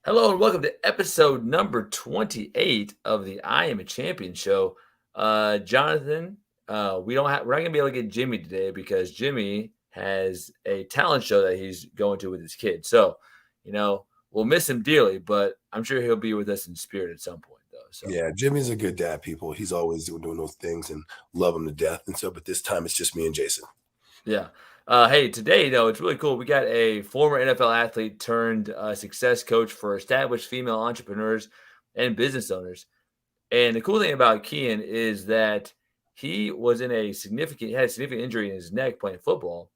Hello and welcome to episode number 28 of the I Am a Champion show. Jonathan, we're not gonna be able to get Jimmy today because Jimmy has a talent show that he's going to with his kids. So, we'll miss him dearly, but I'm sure he'll be with us in spirit at some point though. So Yeah, Jimmy's a good dad, people. He's always doing those things and love him to death. And so, but this time it's just me and Jason. yeah. Hey, today though, it's really cool. We got a former NFL athlete turned success coach for established female entrepreneurs and business owners. And the cool thing about Keyen is that he had a significant injury in his neck playing football.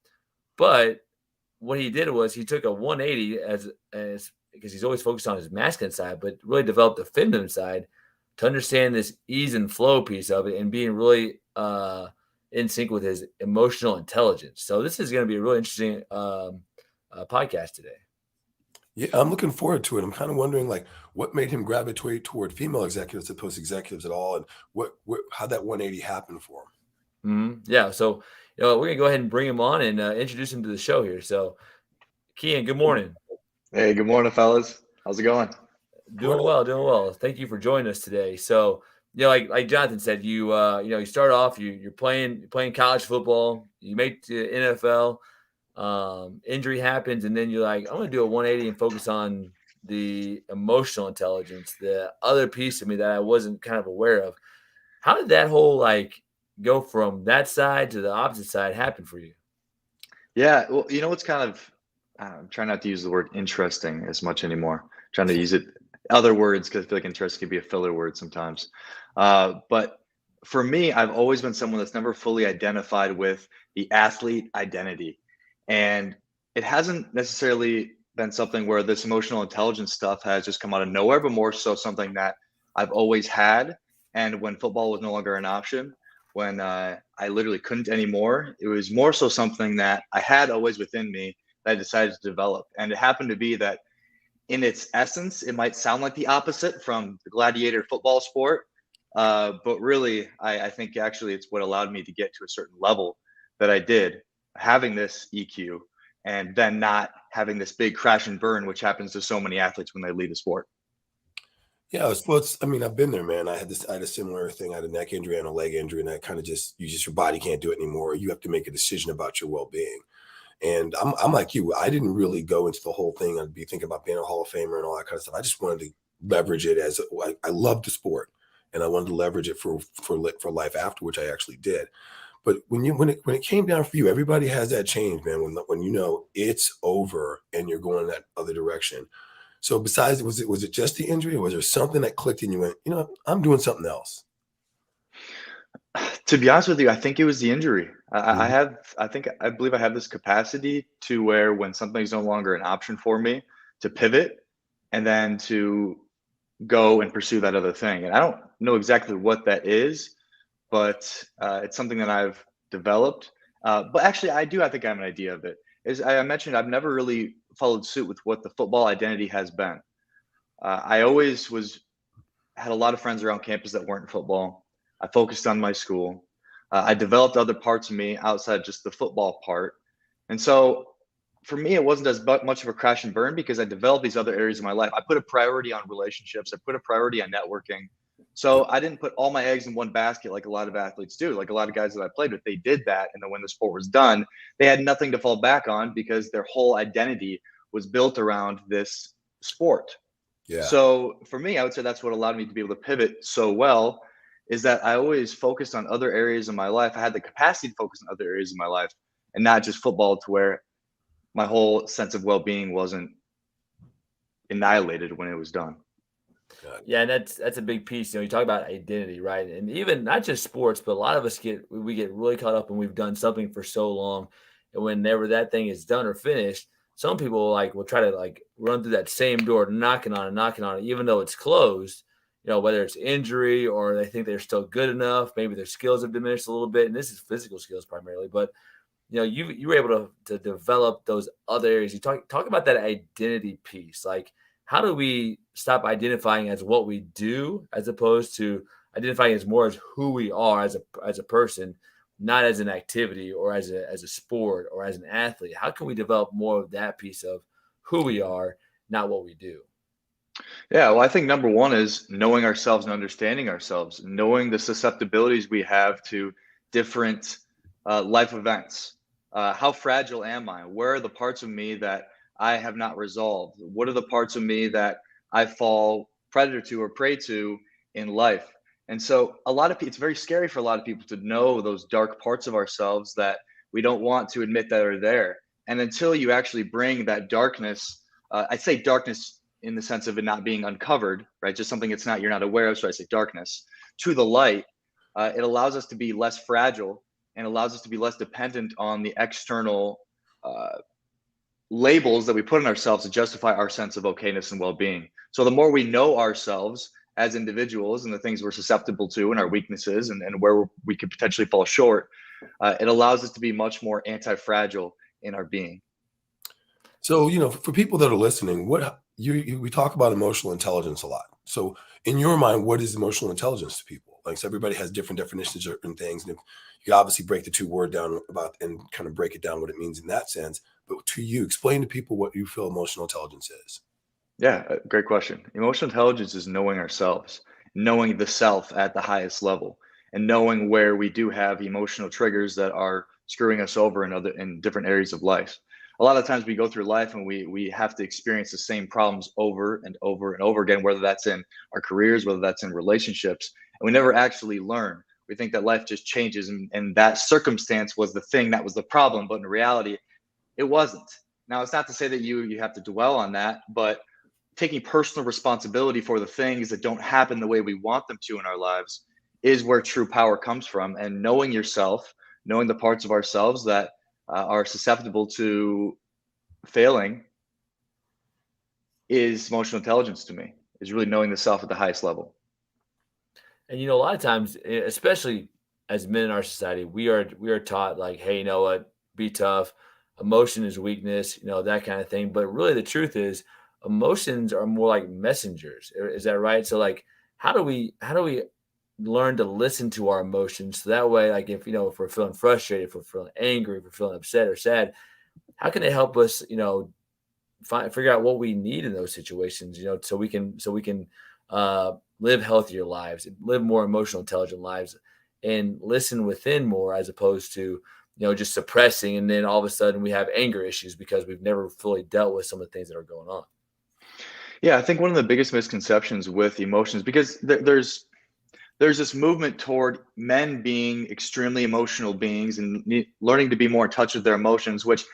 But what he did was he took a 180 as because he's always focused on his masculine side, but really developed the feminine side to understand this ease and flow piece of it and being really in sync with his emotional intelligence. So this is going to be a really interesting podcast today. Yeah, I'm looking forward to it. I'm kind of wondering, like, what made him gravitate toward female executives opposed to executives at all, and what how that 180 happened for him. Yeah, so we're gonna go ahead and bring him on and introduce him to the show here. So, Keyen, good morning. Hey, good morning, fellas. How's it going? Doing well, doing well. Thank you for joining us today. So, like Jonathan said, you start off, you're playing college football, you make the NFL, injury happens, and then you're like, I'm gonna do a 180 and focus on the emotional intelligence, the other piece of me that I wasn't kind of aware of. How did that whole go from that side to the opposite side happen for you? Yeah, well, what's kind of, I'm trying not to use the word interesting as much anymore. Trying to use it other words because I feel like interest can be a filler word sometimes. But for me, I've always been someone that's never fully identified with the athlete identity. And it hasn't necessarily been something where this emotional intelligence stuff has just come out of nowhere, but more so something that I've always had. And when football was no longer an option, when I literally couldn't anymore, it was more so something that I had always within me that I decided to develop. And it happened to be that in its essence, it might sound like the opposite from the gladiator football sport. But really, I think actually it's what allowed me to get to a certain level that I did, having this EQ and then not having this big crash and burn, which happens to so many athletes when they leave the sport. Yeah, I mean, I've been there, man. I had a similar thing. I had a neck injury and a leg injury, and that kind of your body can't do it anymore. You have to make a decision about your well being. And I'm like you. I didn't really go into the whole thing. I'd be thinking about being a Hall of Famer and all that kind of stuff. I just wanted to leverage it as I love the sport, and I wanted to leverage it for life after, which I actually did. But when it came down for you, everybody has that change, man. When you know it's over and you're going that other direction. So besides, was it just the injury, or was there something that clicked and you went, I'm doing something else? To be honest with you, I think it was the injury. Mhm. I believe I have this capacity to where when something's no longer an option for me, to pivot and then to go and pursue that other thing. And I don't know exactly what that is, but it's something that I've developed. But actually, I think I have an idea of it. As I mentioned, I've never really followed suit with what the football identity has been. I always was had a lot of friends around campus that weren't in football. I focused on my school. I developed other parts of me outside just the football part. And so for me, it wasn't as much of a crash and burn because I developed these other areas of my life. I put a priority on relationships. I put a priority on networking. So I didn't put all my eggs in one basket like a lot of athletes do. Like a lot of guys that I played with, they did that. And then when the sport was done, they had nothing to fall back on because their whole identity was built around this sport. Yeah. So for me, I would say that's what allowed me to be able to pivot so well is that I always focused on other areas of my life. I had the capacity to focus on other areas of my life and not just football to where my whole sense of well-being wasn't annihilated when it was done. God. Yeah, and that's a big piece. You talk about identity, right? And even not just sports, but a lot of us get really caught up when we've done something for so long, and whenever that thing is done or finished, some people will try to run through that same door, knocking on it, even though it's closed. Whether it's injury or they think they're still good enough, maybe their skills have diminished a little bit, and this is physical skills primarily, but you were able to develop those other areas. You talk about that identity piece. Like, how do we stop identifying as what we do as opposed to identifying as more as who we are as a person, not as an activity or as a sport or as an athlete? How can we develop more of that piece of who we are, not what we do? Yeah, well, I think number one is knowing ourselves and understanding ourselves, knowing the susceptibilities we have to different life events. How fragile am I? Where are the parts of me that I have not resolved? What are the parts of me that I fall predator to or prey to in life? And so, a lot of people, it's very scary for a lot of people to know those dark parts of ourselves that we don't want to admit that are there. And until you actually bring that darkness, I say darkness in the sense of it not being uncovered, right? Just something it's not, you're not aware of. So I say darkness to the light. It allows us to be less fragile and allows us to be less dependent on the external uh, labels that we put on ourselves to justify our sense of okayness and well-being. So the more we know ourselves as individuals and the things we're susceptible to and our weaknesses and where we could potentially fall short, it allows us to be much more anti-fragile in our being. So, for people that are listening, we talk about emotional intelligence a lot. So, in your mind, what is emotional intelligence to people? Like, so everybody has different definitions of certain things, and if you obviously break the two word down about and kind of break it down what it means in that sense. But to you, explain to people what you feel emotional intelligence is. Yeah, great question. Emotional intelligence is knowing ourselves, knowing the self at the highest level, and knowing where we do have emotional triggers that are screwing us over in different areas of life. A lot of times we go through life and we have to experience the same problems over and over and over again, whether that's in our careers, whether that's in relationships, and we never actually learn. We think that life just changes and that circumstance was the thing that was the problem, but in reality, it wasn't. Now, it's not to say that you have to dwell on that, but taking personal responsibility for the things that don't happen the way we want them to in our lives is where true power comes from. And knowing yourself, knowing the parts of ourselves that are susceptible to failing is emotional intelligence to me, is really knowing the self at the highest level. And a lot of times, especially as men in our society, we are taught like, hey, you know what, be tough. Emotion is weakness, that kind of thing. But really, the truth is, emotions are more like messengers. Is that right? So, like, how do we learn to listen to our emotions so that way, like, if we're feeling frustrated, if we're feeling angry, if we're feeling upset or sad, how can it help us, figure out what we need in those situations, so we can live healthier lives, live more emotional intelligent lives, and listen within more as opposed to just suppressing, and then all of a sudden we have anger issues because we've never fully dealt with some of the things that are going on. Yeah, I think one of the biggest misconceptions with emotions, because there's this movement toward men being extremely emotional beings and learning to be more in touch with their emotions, which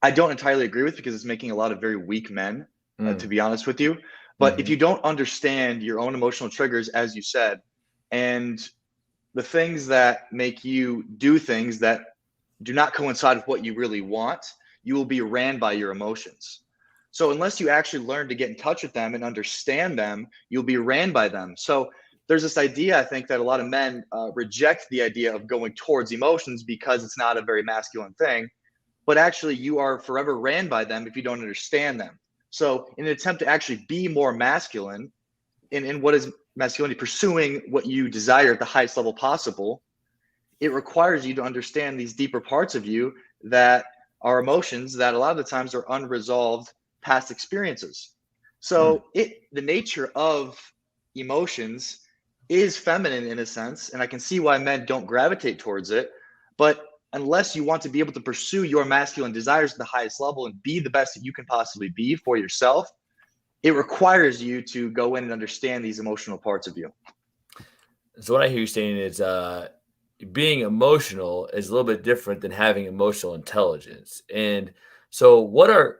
I don't entirely agree with because it's making a lot of very weak men, to Mm, be honest with you. But if mhm. you don't understand your own emotional triggers, as you said, and the things that make you do things that do not coincide with what you really want, you will be ran by your emotions. So unless you actually learn to get in touch with them and understand them, you'll be ran by them. So there's this idea, I think, that a lot of men reject the idea of going towards emotions because it's not a very masculine thing, but actually you are forever ran by them if you don't understand them. So in an attempt to actually be more masculine in what is masculinity, pursuing what you desire at the highest level possible, it requires you to understand these deeper parts of you that are emotions that a lot of the times are unresolved past experiences. Mm. So the nature of emotions is feminine in a sense, and I can see why men don't gravitate towards it. But unless you want to be able to pursue your masculine desires at the highest level and be the best that you can possibly be for yourself, it requires you to go in and understand these emotional parts of you. So what I hear you saying is, being emotional is a little bit different than having emotional intelligence. And so what are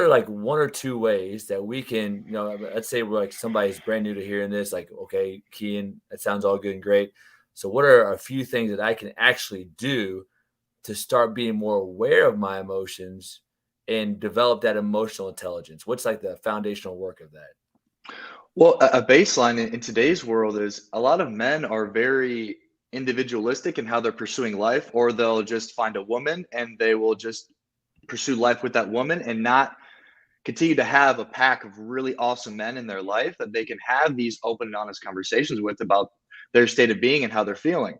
like one or two ways that we can, let's say we're like somebody's brand new to hearing this, like, okay, Keyen, that sounds all good and great. So what are a few things that I can actually do to start being more aware of my emotions and develop that emotional intelligence? What's like the foundational work of that? Well, a baseline in today's world is a lot of men are very individualistic in how they're pursuing life, or they'll just find a woman and they will just pursue life with that woman and not continue to have a pack of really awesome men in their life that they can have these open and honest conversations with about their state of being and how they're feeling,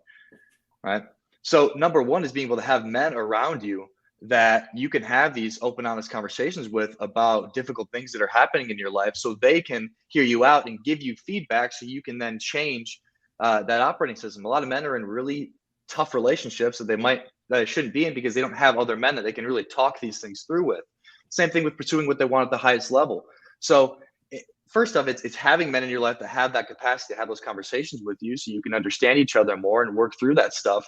right? So number one is being able to have men around you that you can have these open, honest conversations with about difficult things that are happening in your life, so they can hear you out and give you feedback so you can then change that operating system. A lot of men are in really tough relationships that they shouldn't be in because they don't have other men that they can really talk these things through with. Same thing with pursuing what they want at the highest level. So first off, it's having men in your life that have that capacity to have those conversations with you so you can understand each other more and work through that stuff.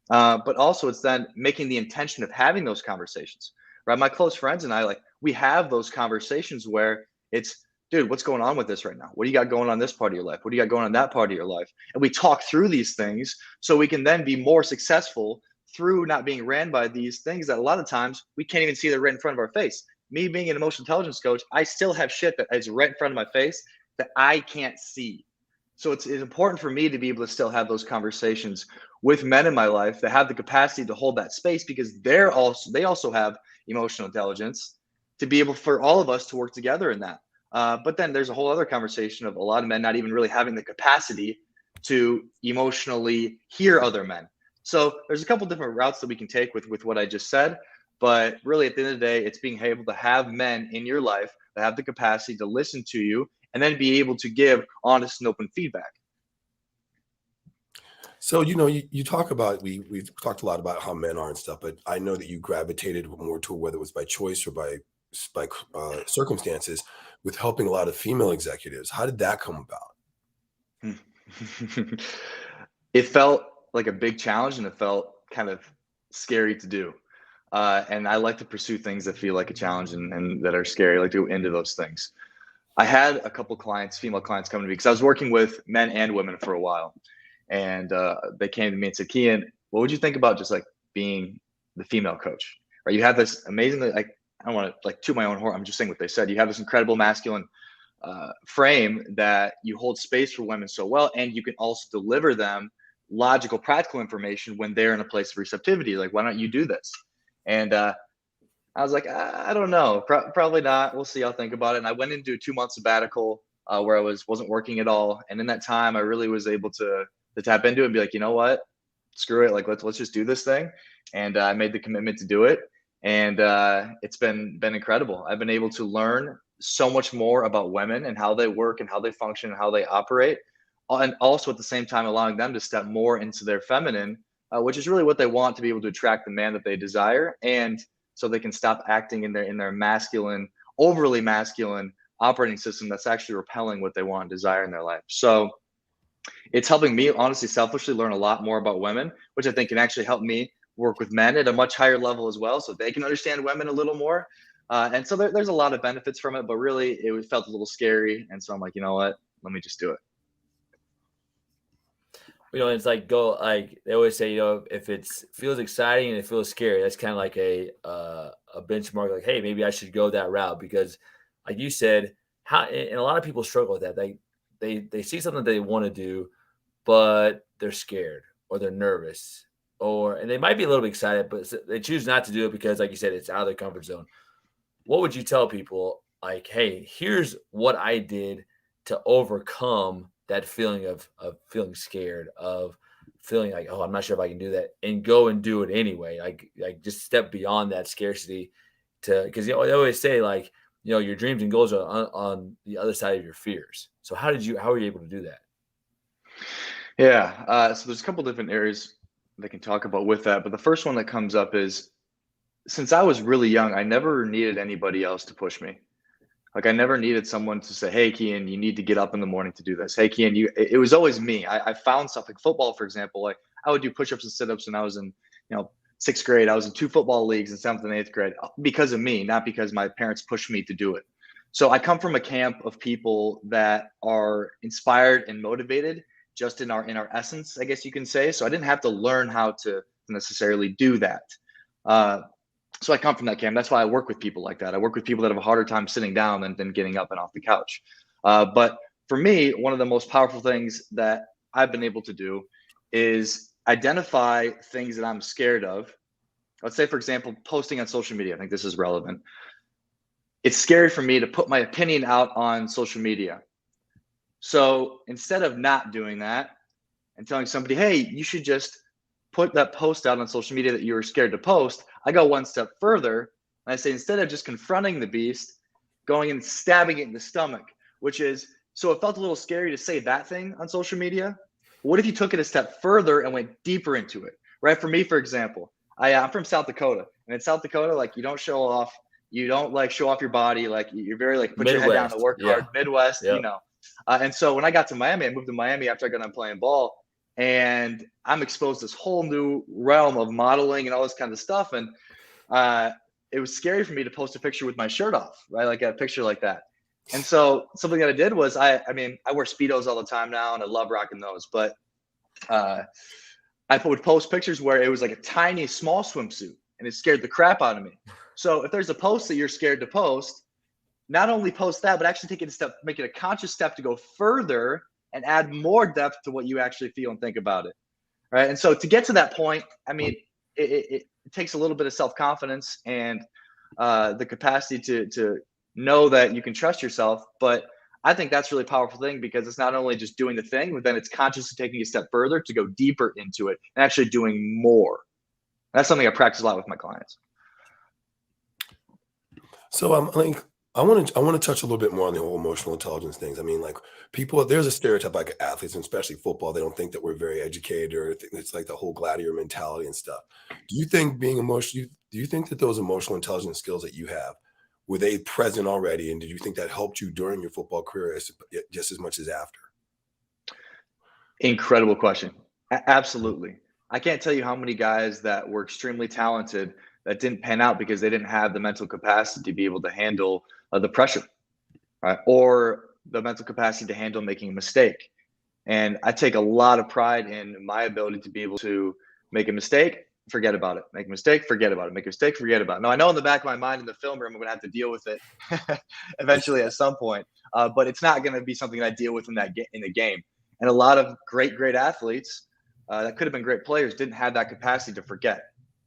But also it's then making the intention of having those conversations, right? My close friends and I, like, we have those conversations where it's, dude, what's going on with this right now? What do you got going on this part of your life? What do you got going on that part of your life? And we talk through these things so we can then be more successful through not being ran by these things that a lot of times we can't even see that right in front of our face. Me being an emotional intelligence coach, I still have shit that is right in front of my face that I can't see. So it's important for me to be able to still have those conversations with men in my life that have the capacity to hold that space, because they also have emotional intelligence to be able for all of us to work together in that. But then there's a whole other conversation of a lot of men not even really having the capacity to emotionally hear other men. So there's a couple different routes that we can take with what I just said. But really, at the end of the day, it's being able to have men in your life that have the capacity to listen to you and then be able to give honest and open feedback. So, you talk about, we've talked a lot about how men are and stuff, but I know that you gravitated more to whether it was by choice or by circumstances with helping a lot of female executives. How did that come about? It felt like a big challenge and it felt kind of scary to do. And I like to pursue things that feel like a challenge and that are scary. I like to go into those things. I had a couple clients, female clients, come to me because I was working with men and women for a while. And they came to me and said, Keyen, what would you think about just like being the female coach? Right? You have this amazingly, like, I don't want to like toot my own horn. I'm just saying what they said. You have this incredible masculine frame that you hold space for women so well. And you can also deliver them logical, practical information when they're in a place of receptivity. Like, why don't you do this? And I was like, I don't know, probably not. We'll see. I'll think about it. And I went into a 2-month sabbatical where I wasn't working at all. And in that time, I really was able to tap into it and be like, you know what, screw it. Like, let's just do this thing. And I made the commitment to do it. And it's been incredible. I've been able to learn so much more about women and how they work and how they function and how they operate. And also at the same time, allowing them to step more into their feminine, which is really what they want to be able to attract the man that they desire. And so they can stop acting in their masculine, overly masculine operating system that's actually repelling what they want and desire in their life. So it's helping me, honestly, selfishly learn a lot more about women, which I think can actually help me work with men at a much higher level as well, so they can understand women a little more. And so there's a lot of benefits from it, but really it felt a little scary. And so I'm like, you know what, let me just do it. It's like they always say, if it feels exciting and it feels scary, that's kind of like a benchmark. Like, hey, maybe I should go that route because, like you said, and a lot of people struggle with that. They see something that they want to do, but they're scared or they're nervous, and they might be a little bit excited, but they choose not to do it because, like you said, it's out of their comfort zone. What would you tell people? Like, hey, here's what I did to overcome that feeling of feeling scared, of feeling like, oh, I'm not sure if I can do that, and go and do it anyway. Like just step beyond that scarcity because they always say, like, your dreams and goals are on the other side of your fears. So how were you able to do that? Yeah. So there's a couple different areas that can talk about with that. But the first one that comes up is, since I was really young, I never needed anybody else to push me. Like, I never needed someone to say, hey, Keyen, you need to get up in the morning to do this. Hey, Keyen, it was always me. I found stuff like football, for example. Like, I would do push-ups and sit-ups when I was in, 6th grade. I was in 2 football leagues in 7th and 8th grade because of me, not because my parents pushed me to do it. So I come from a camp of people that are inspired and motivated just in our essence, I guess you can say. So I didn't have to learn how to necessarily do that. So I come from that camp. That's why I work with people like that. I work with people that have a harder time sitting down than getting up and off the couch. But for me, one of the most powerful things that I've been able to do is identify things that I'm scared of. Let's say, for example, posting on social media. I think this is relevant. It's scary for me to put my opinion out on social media. So instead of not doing that and telling somebody, hey, you should just put that post out on social media that you were scared to post, I go one step further and I say, instead of just confronting the beast, going and stabbing it in the stomach, which is, so it felt a little scary to say that thing on social media. What if you took it a step further and went deeper into it, right? For me, for example, I'm from South Dakota, and in South Dakota, like, you don't show off, you don't like show off your body, like you're very like put your head down to Midwest. work hard, Yeah. Midwest, Yep. And so when I got to Miami, I moved to Miami after I got done playing ball, and I'm exposed to this whole new realm of modeling and all this kind of stuff, and it was scary for me to post a picture with my shirt off, right? Like a picture like that. And so something that I did was I wear Speedos all the time now, and I love rocking those, but I would post pictures where it was like a tiny, small swimsuit, and it scared the crap out of me. So if there's a post that you're scared to post, not only post that, but actually take it a step, make it a conscious step to go further and add more depth to what you actually feel and think about it, right? And so to get to that point, I mean, it takes a little bit of self-confidence and the capacity to know that you can trust yourself. But I think that's a really powerful thing, because it's not only just doing the thing, but then it's consciously taking a step further to go deeper into it and actually doing more. That's something I practice a lot with my clients. So I'm like, I want to touch a little bit more on the whole emotional intelligence things. I mean, like people, there's a stereotype like athletes, and especially football, they don't think that we're very educated, or it's like the whole gladiator mentality and stuff. Do you think being emotional? Do you think that those emotional intelligence skills that you have, were they present already, and did you think that helped you during your football career just as much as after? Incredible question. Absolutely. I can't tell you how many guys that were extremely talented that didn't pan out because they didn't have the mental capacity to be able to handle the pressure, right? Or the mental capacity to handle making a mistake. And I take a lot of pride in my ability to be able to make a mistake, forget about it, make a mistake, forget about it, make a mistake, forget about it. Now, I know in the back of my mind in the film room, I'm going to have to deal with it eventually at some point, but it's not going to be something I deal with in the game. And a lot of great athletes that could have been great players didn't have that capacity to forget,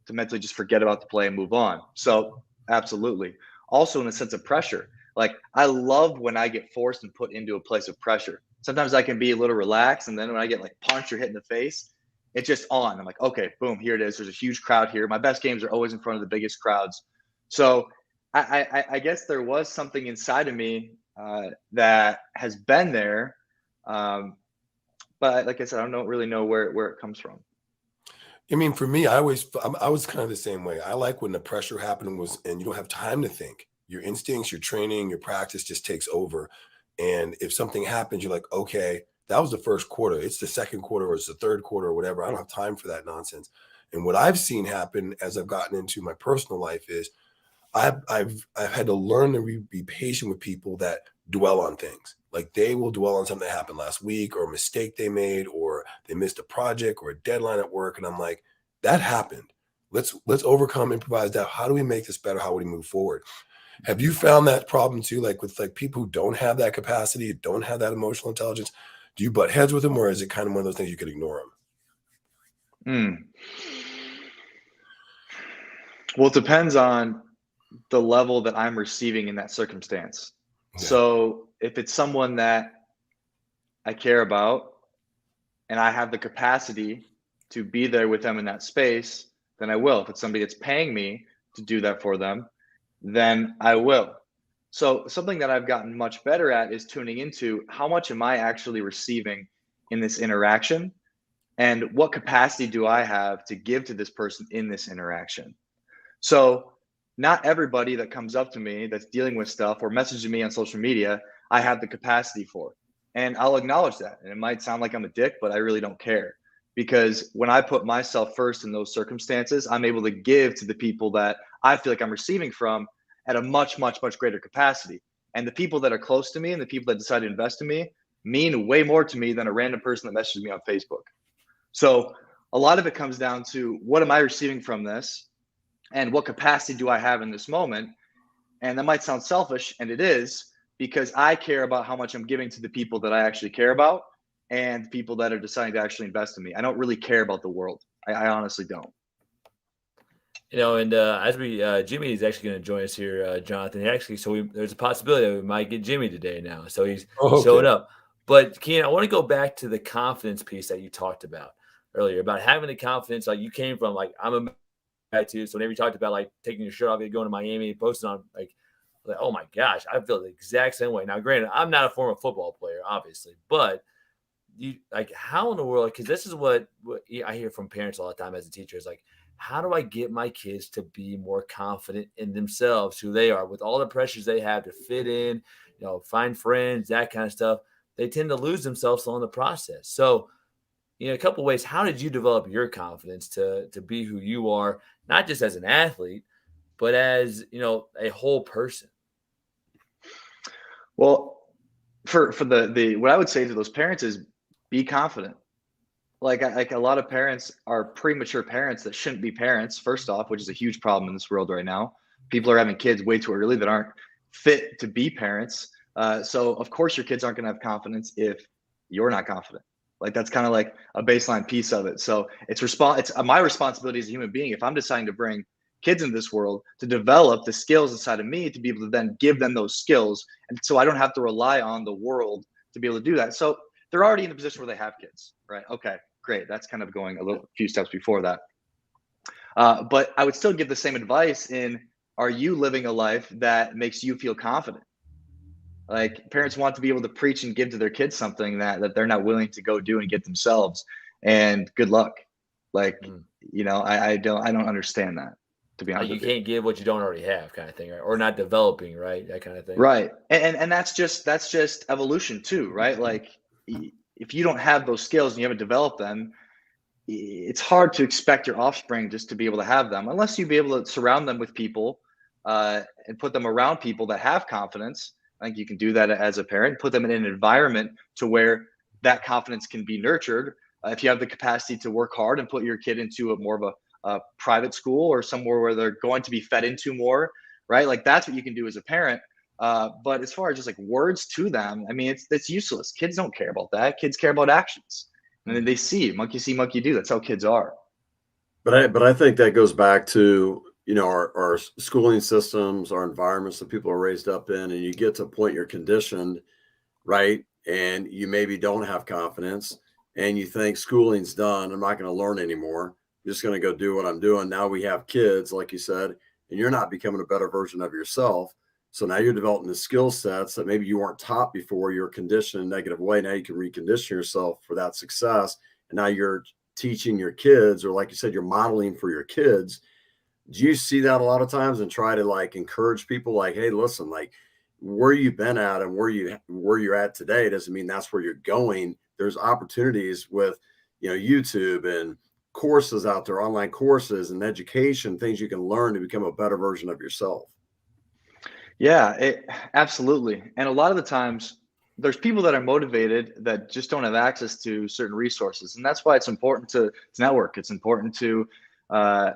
to mentally just forget about the play and move on. So absolutely. Also, in a sense of pressure, like I love when I get forced and put into a place of pressure. Sometimes I can be a little relaxed, and then when I get like punched or hit in the face, it's just on. I'm like, okay, boom, here it is. There's a huge crowd here. My best games are always in front of the biggest crowds. So I guess there was something inside of me that has been there. But like I said, I don't really know where it comes from. I mean, for me, I was kind of the same way. I like when the pressure happened and you don't have time to think. Your instincts, your training, your practice just takes over. And if something happens, you're like, okay, that was the first quarter. It's the second quarter, or it's the third quarter, or whatever. I don't have time for that nonsense. And what I've seen happen as I've gotten into my personal life is I've had to learn to be patient with people that dwell on things. Like they will dwell on something that happened last week, or a mistake they made, or they missed a project or a deadline at work. And I'm like, that happened. Let's overcome, improvise that. How do we make this better? How do we move forward? Have you found that problem too? Like with like people who don't have that capacity, don't have that emotional intelligence, do you butt heads with them, or is it kind of one of those things you could ignore them? Well, it depends on the level that I'm receiving in that circumstance. Yeah. So if it's someone that I care about and I have the capacity to be there with them in that space, then I will. If it's somebody that's paying me to do that for them, then I will. So something that I've gotten much better at is tuning into how much am I actually receiving in this interaction, and what capacity do I have to give to this person in this interaction. So not everybody that comes up to me that's dealing with stuff or messages me on social media, I have the capacity for. And I'll acknowledge that. And it might sound like I'm a dick, but I really don't care. Because when I put myself first in those circumstances, I'm able to give to the people that I feel like I'm receiving from at a much greater capacity. And the people that are close to me and the people that decide to invest in me mean way more to me than a random person that messages me on Facebook. So a lot of it comes down to, what am I receiving from this? And what capacity do I have in this moment? And that might sound selfish, and it is, because I care about how much I'm giving to the people that I actually care about and people that are deciding to actually invest in me. I don't really care about the world. I honestly don't. And as Jimmy is actually going to join us here, Jonathan. There's a possibility that we might get Jimmy today now. So he's showing up. But Keyen, I want to go back to the confidence piece that you talked about earlier, about having the confidence. Like you came from, like, I'm a attitude. So whenever you talked about like taking your shirt off, going to Miami, posting on like, oh my gosh, I feel the exact same way. Now, granted, I'm not a former football player, obviously, but you like how in the world? Because this is what I hear from parents all the time as a teacher is like, how do I get my kids to be more confident in themselves, who they are, with all the pressures they have to fit in, find friends, that kind of stuff. They tend to lose themselves along the process. So, a couple of ways. How did you develop your confidence to be who you are, not just as an athlete, but as a whole person? Well, for the what I would say to those parents is be confident. Like a lot of parents are premature parents that shouldn't be parents, first off, which is a huge problem in this world right now. People are having kids way too early that aren't fit to be parents. So of course your kids aren't going to have confidence if you're not confident. Like that's kind of like a baseline piece of it. So it's my responsibility as a human being, if I'm deciding to bring kids into this world, to develop the skills inside of me to be able to then give them those skills, and so I don't have to rely on the world to be able to do that. So they're already in a position where they have kids, right? Okay, great. That's kind of going a few steps before that. But I would still give the same advice in, are you living a life that makes you feel confident? Like parents want to be able to preach and give to their kids something that they're not willing to go do and get themselves. And good luck. Like, Mm. I don't understand that, to be Like honest you with you. can't give what you don't already have, kind of thing, right? Or not developing, right? That kind of thing. Right. And that's just evolution too, right? Like if you don't have those skills and you haven't developed them, it's hard to expect your offspring just to be able to have them unless you be able to surround them with people and put them around people that have confidence. I think you can do that as a parent, put them in an environment to where that confidence can be nurtured. If you have the capacity to work hard and put your kid into a more of a private school or somewhere where they're going to be fed into more, right? Like that's what you can do as a parent. But as far as just like words to them, I mean, it's useless. Kids don't care about that. Kids care about actions. And then Mhm. they see, monkey do. That's how kids are. But I think that goes back to, our schooling systems, our environments that people are raised up in, and you get to a point you're conditioned, right? And you maybe don't have confidence and you think schooling's done. I'm not going to learn anymore. I'm just going to go do what I'm doing. Now we have kids, like you said, and you're not becoming a better version of yourself. So now you're developing the skill sets that maybe you weren't taught before. You're conditioned in a negative way. Now you can recondition yourself for that success. And now you're teaching your kids, or like you said, you're modeling for your kids. Do you see that a lot of times and try to like encourage people like, hey, listen, like where you've been at and where you're at today doesn't mean that's where you're going. There's opportunities with, YouTube and courses out there, online courses and education, things you can learn to become a better version of yourself. Yeah, absolutely. And a lot of the times, there's people that are motivated that just don't have access to certain resources, and that's why it's important to network. It's important to uh,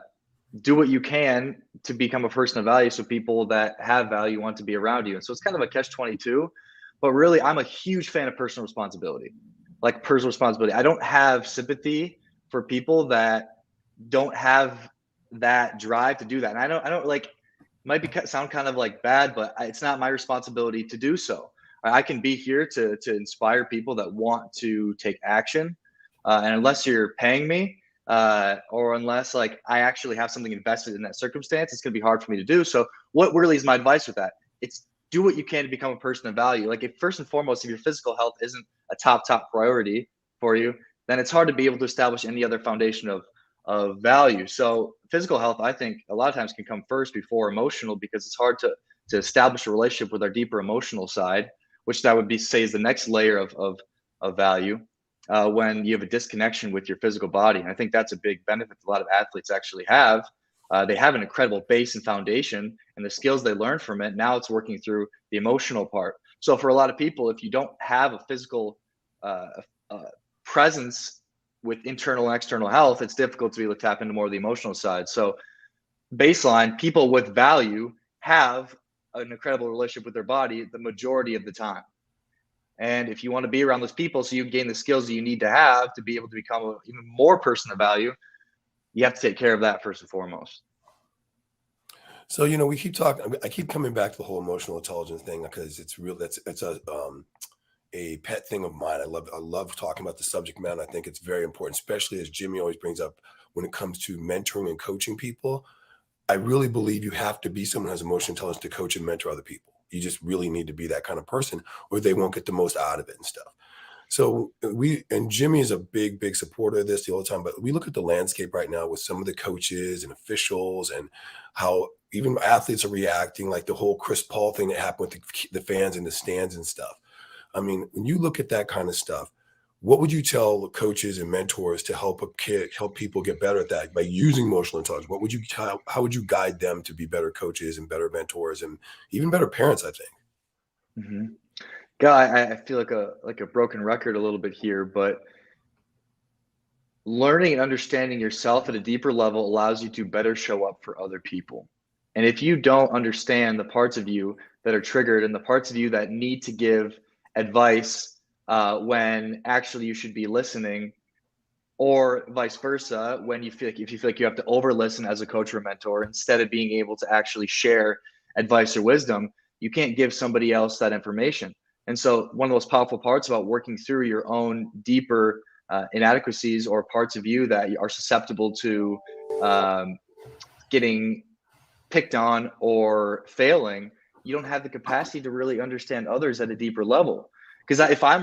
do what you can to become a person of value, so people that have value want to be around you. And so it's kind of a catch-22. But really, I'm a huge fan of personal responsibility. Like personal responsibility. I don't have sympathy for people that don't have that drive to do that. And I don't like, might be sound kind of like bad, but it's not my responsibility to do so. I can be here to inspire people that want to take action, and unless you're paying me, or unless like I actually have something invested in that circumstance, it's going to be hard for me to do. So, what really is my advice with that? It's do what you can to become a person of value. Like if first and foremost, if your physical health isn't a top priority for you, then it's hard to be able to establish any other foundation of value. So physical health, I think, a lot of times can come first before emotional, because it's hard to establish a relationship with our deeper emotional side, which that would be say is the next layer of value, when you have a disconnection with your physical body. And I think that's a big benefit a lot of athletes actually have. They have an incredible base and foundation, and the skills they learn from it. Now it's working through the emotional part. So for a lot of people, if you don't have a physical uh, uh, presence with internal and external health, it's difficult to be able to tap into more of the emotional side. So baseline, people with value have an incredible relationship with their body the majority of the time. And if you want to be around those people so you gain the skills that you need to have to be able to become an even more person of value, you have to take care of that first and foremost. So, we keep talking. I keep coming back to the whole emotional intelligence thing because it's real. It's a pet thing of mine. I love talking about the subject matter. I think it's very important, especially as Jimmy always brings up when it comes to mentoring and coaching people, I really believe you have to be someone who has emotional intelligence to coach and mentor other people. You just really need to be that kind of person, or they won't get the most out of it and stuff. So Jimmy is a big supporter of this the whole time, but we look at the landscape right now with some of the coaches and officials and how even athletes are reacting, like the whole Chris Paul thing that happened with the fans in the stands and stuff. I mean, when you look at that kind of stuff, what would you tell coaches and mentors to help people get better at that by using emotional intelligence? How would you guide them to be better coaches and better mentors and even better parents, I think? Mm-hmm. God, I feel like a broken record a little bit here, but learning and understanding yourself at a deeper level allows you to better show up for other people. And if you don't understand the parts of you that are triggered and the parts of you that need to give advice when actually you should be listening, or vice versa, when you feel like if you feel like you have to over listen as a coach or a mentor instead of being able to actually share advice or wisdom, you can't give somebody else that information. And so one of the most powerful parts about working through your own deeper inadequacies or parts of you that are susceptible to getting picked on or failing, you don't have the capacity to really understand others at a deeper level. Because if I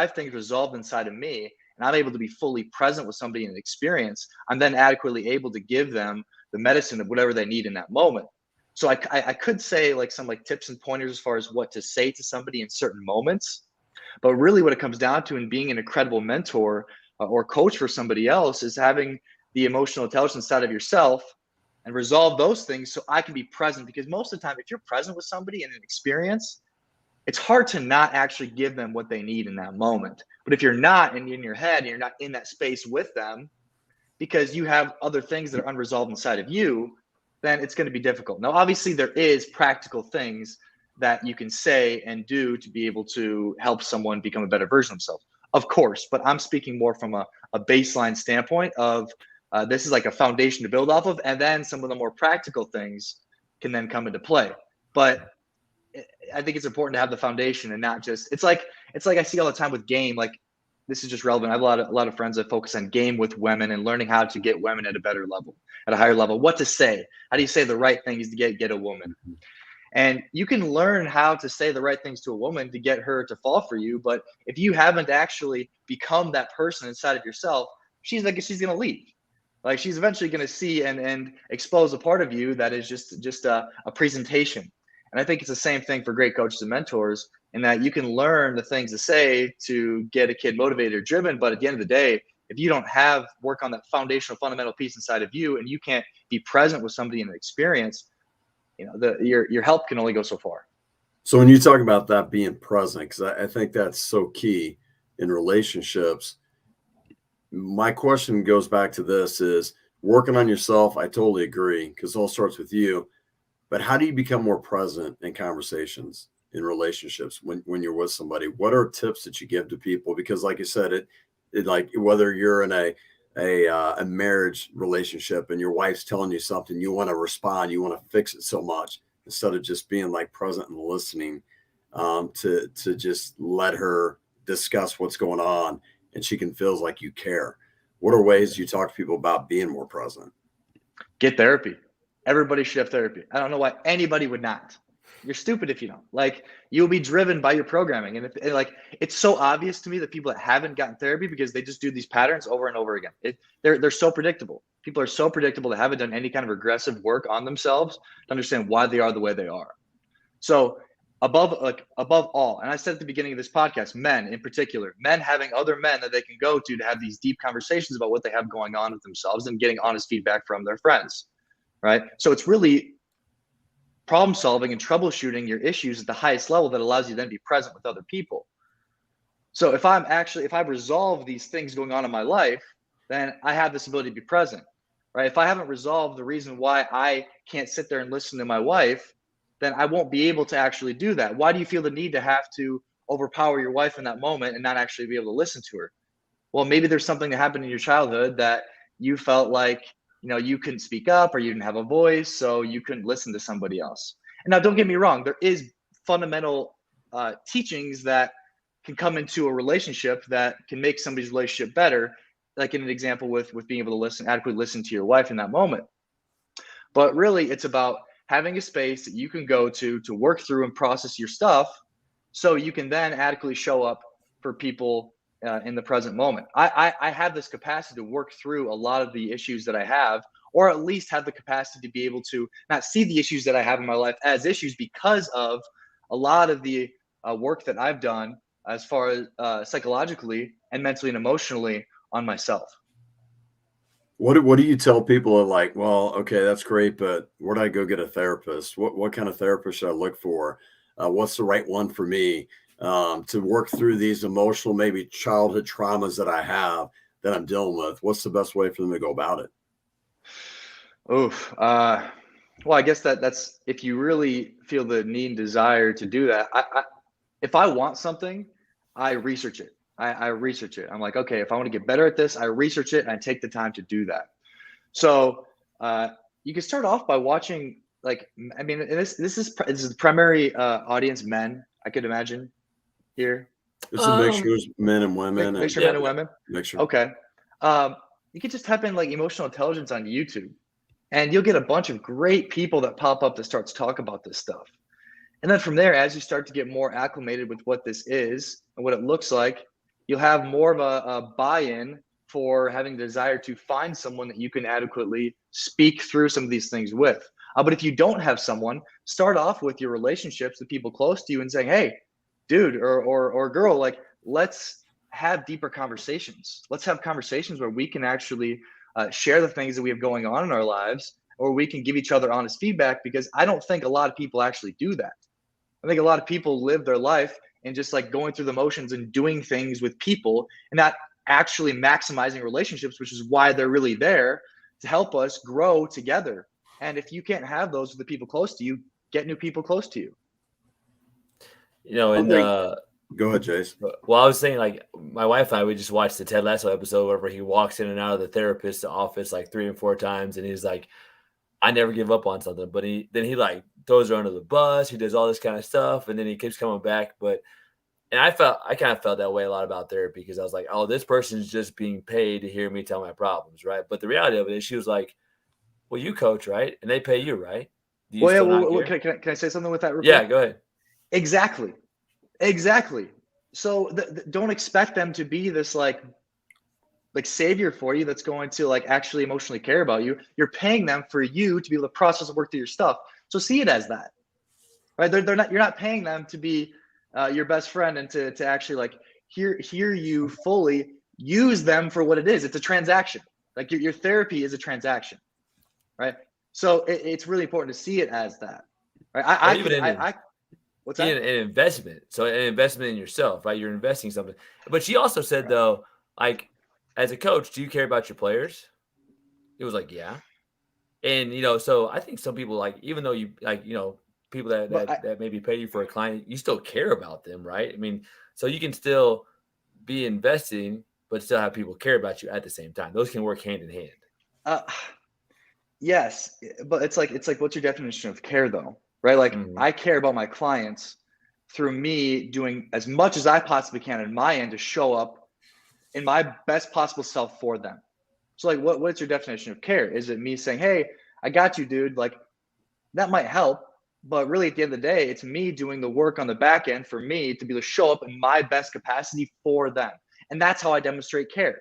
have things resolved inside of me, and I'm able to be fully present with somebody in an experience, I'm then adequately able to give them the medicine of whatever they need in that moment. So I could say like some like tips and pointers as far as what to say to somebody in certain moments, but really what it comes down to in being an incredible mentor or coach for somebody else is having the emotional intelligence side of yourself and resolve those things so I can be present. Because most of the time, if you're present with somebody in an experience, it's hard to not actually give them what they need in that moment. But if you're not in your head and you're not in that space with them because you have other things that are unresolved inside of you, then it's going to be difficult. Now, obviously, there is practical things that you can say and do to be able to help someone become a better version of themselves, of course. But I'm speaking more from a baseline standpoint of this is like a foundation to build off of, and then some of the more practical things can then come into play. But I think it's important to have the foundation and not just it's like I see all the time with game. Like this is just relevant. I have a lot of friends that focus on game with women and learning how to get women at a better level, at a higher level. What to say? How do you say the right things to get a woman? And you can learn how to say the right things to a woman to get her to fall for you. But if you haven't actually become that person inside of yourself, she's gonna leave. Like she's eventually gonna see and expose a part of you that is just a presentation. And I think it's the same thing for great coaches and mentors in that you can learn the things to say to get a kid motivated or driven. But at the end of the day, if you don't have work on that foundational fundamental piece inside of you and you can't be present with somebody in an experience, your help can only go so far. So when you talk about that being present, because I think that's so key in relationships, my question goes back to this is working on yourself. I totally agree because it all starts with you. But how do you become more present in conversations, in relationships when you're with somebody? What are tips that you give to people? Because like you said, it like whether you're in a marriage relationship and your wife's telling you something, you want to respond, you want to fix it so much instead of just being like present and listening to just let her discuss what's going on and she can feel like you care. What are ways you talk to people about being more present? Get therapy. Everybody should have therapy. I don't know why anybody would not. You're stupid if you don't. Like you'll be driven by your programming, and it's so obvious to me that people that haven't gotten therapy because they just do these patterns over and over again. They're so predictable. People are so predictable. They haven't done any kind of regressive work on themselves to understand why they are the way they are. So above all, and I said at the beginning of this podcast, men in particular, men having other men that they can go to have these deep conversations about what they have going on with themselves and getting honest feedback from their friends. Right. So it's really problem solving and troubleshooting your issues at the highest level that allows you to then be present with other people. So if I've resolved these things going on in my life, then I have this ability to be present. Right. If I haven't resolved the reason why I can't sit there and listen to my wife, then I won't be able to actually do that. Why do you feel the need to have to overpower your wife in that moment and not actually be able to listen to her? Well, maybe there's something that happened in your childhood that you felt like you couldn't speak up or you didn't have a voice, so you couldn't listen to somebody else. And now, don't get me wrong, there is fundamental teachings that can come into a relationship that can make somebody's relationship better. like in an example with being able to adequately listen to your wife in that moment. But really, it's about having a space that you can go to work through and process your stuff, so you can then adequately show up for people in the present moment. I have this capacity to work through a lot of the issues that I have, or at least have the capacity to be able to not see the issues that I have in my life as issues, because of a lot of the work that I've done as far as psychologically and mentally and emotionally on myself. What do you tell people are like, well, okay, that's great, but where do I go get a therapist? What kind of therapist should I look for? What's the right one for me to work through these emotional, maybe childhood traumas that I have that I'm dealing with? What's the best way for them to go about it? Oof. Well, I guess that's if you really feel the need and desire to do that. If I want something, I research it. I research it. I'm like, okay, if I want to get better at this, I research it and I take the time to do that. So you can start off by watching, like, I mean, this is the primary audience, men, I could imagine here. It's a mixture of men and women, Mixture and men and women. mixture. Okay. You can just type in like emotional intelligence on YouTube, and you'll get a bunch of great people that pop up that starts to talk about this stuff. And then from there, as you start to get more acclimated with what this is and what it looks like, you'll have more of a buy-in for having the desire to find someone that you can adequately speak through some of these things with. But if you don't have someone, start off with your relationships with people close to you and saying, hey, dude or girl, like, let's have deeper conversations. Let's have conversations where we can actually share the things that we have going on in our lives, or we can give each other honest feedback, because I don't think a lot of people actually do that. I think a lot of people live their life and just like going through the motions and doing things with people and not actually maximizing relationships, which is why they're really there, to help us grow together. And if you can't have those with the people close to you, get new people close to you. You know, and Go ahead, Jace. well, I was saying, like, my wife and I, we just watched the Ted Lasso episode where he walks in and out of the therapist's office like 3 and 4 times, and he's like, I never give up on something. But he like throws her under the bus. He does all this kind of stuff, and then he keeps coming back. And I kind of felt that way a lot about therapy, because I was like, oh, this person's just being paid to hear me tell my problems, right? But the reality of it is, she was like, well, you coach, right? And they pay you, right? Do you Well, still yeah. not Well, care? can I say something with that? Real Yeah, quick? go ahead. Exactly. So don't expect them to be this like savior for you that's going to like actually emotionally care about you. You're paying them for you to be able to process and work through your stuff. So see it as that, right? They're not. You're not paying them to be your best friend and to actually like hear you fully. Use them for what it is. It's a transaction. Like your therapy is a transaction, right? So it's really important to see it as that, right? What's that? An investment. So an investment in yourself, right? You're investing something. But she also said, though, like, as a coach, do you care about your players? It was like, yeah. And, so I think some people, like, even though you, like, people that maybe pay you for a client, you still care about them, right? I mean, so you can still be investing, but still have people care about you at the same time. Those can work hand in hand. Yes, but it's like what's your definition of care, though, right? Like, Mhm. I care about my clients through me doing as much as I possibly can in my end to show up in my best possible self for them. So like, what's your definition of care? Is it me saying, hey, I got you, dude? Like, that might help, but really at the end of the day, it's me doing the work on the back end for me to be able to show up in my best capacity for them. And that's how I demonstrate care.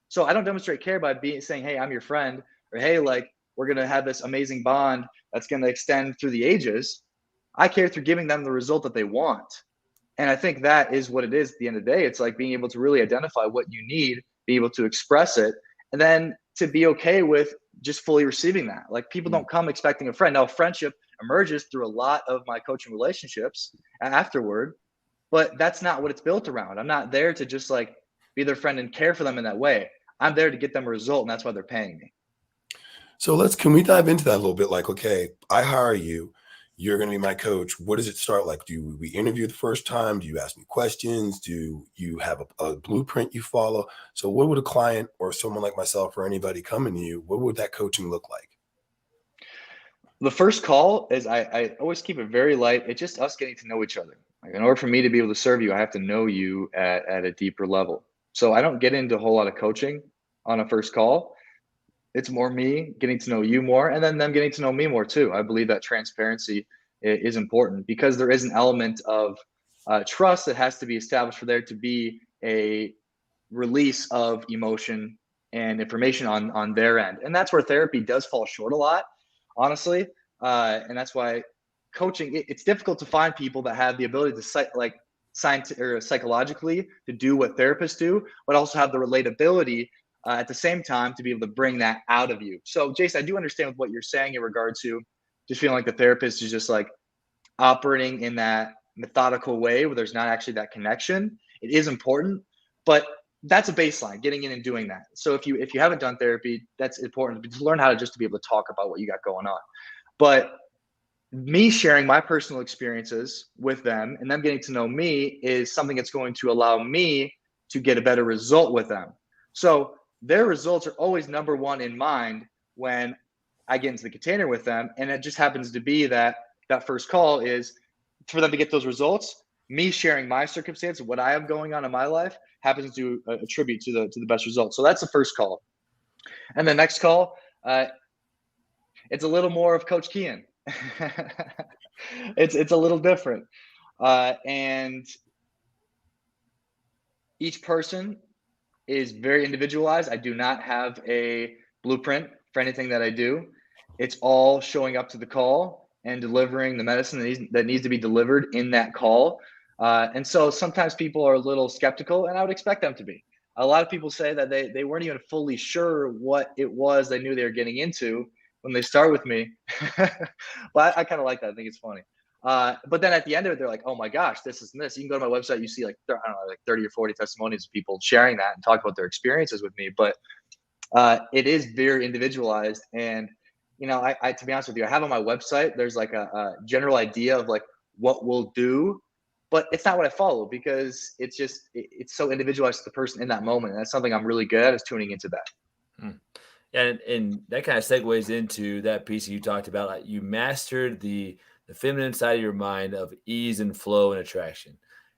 So I don't demonstrate care by saying, hey, I'm your friend, or hey, like, we're going to have this amazing bond that's going to extend through the ages. I care through giving them the result that they want. And I think that is what it is at the end of the day. It's like being able to really identify what you need, be able to express it, and then to be okay with just fully receiving that. Like, people don't come expecting a friend. Now, friendship emerges through a lot of my coaching relationships afterward, but that's not what it's built around. I'm not there to just like be their friend and care for them in that way. I'm there to get them a result, and that's why they're paying me. So can we dive into that a little bit? Like, okay, I hire you. You're going to be my coach. What does it start like? Do we interview the first time? Do you ask me questions? Do you have a blueprint you follow? So what would a client or someone like myself or anybody coming to you, what would that coaching look like? The first call is I always keep it very light. It's just us getting to know each other. Like, in order for me to be able to serve you, I have to know you at a deeper level. So I don't get into a whole lot of coaching. on a first call. It's more me getting to know you more, and then them getting to know me more too. I believe that transparency is important because there is an element of trust that has to be established for there to be a release of emotion and information on their end. And that's where therapy does fall short a lot, honestly. And that's why coaching, it's difficult to find people that have the ability to psychologically to do what therapists do, but also have the relatability at the same time to be able to bring that out of you. So Jason, I do understand what you're saying in regard to just feeling like the therapist is just like operating in that methodical way where there's not actually that connection. It is important, but that's a baseline, getting in and doing that. So if you haven't done therapy, that's important to learn how to just to be able to talk about what you got going on. But me sharing my personal experiences with them and them getting to know me is something that's going to allow me to get a better result with them. So their results are always number one in mind when I get into the container with them. And it just happens to be that first call is for them to get those results. Me sharing my circumstance, what I have going on in my life, happens to attribute to the best results. So that's the first call. And the next call, it's a little more of Coach Keyen. It's a little different. And each person is very individualized. I do not have a blueprint for anything that I do. It's all showing up to the call and delivering the medicine that needs to be delivered in that call. And so sometimes people are a little skeptical, and I would expect them to be. A lot of people say that they weren't even fully sure what it was they knew they were getting into when they start with me. But I kind of like that. I think it's funny. But then at the end of it, they're like, oh my gosh, this is this. You can go to my website, you see like, I don't know, like 30 or 40 testimonies of people sharing that and talk about their experiences with me. But it is very individualized. And, you know, I to be honest with you, I have on my website, there's like a general idea of like what we'll do, but it's not what I follow because it's so individualized to the person in that moment. And that's something I'm really good at, is tuning into that. Hmm. And that kind of segues into that piece you talked about. Like you mastered the feminine side of your mind of ease and flow and attraction.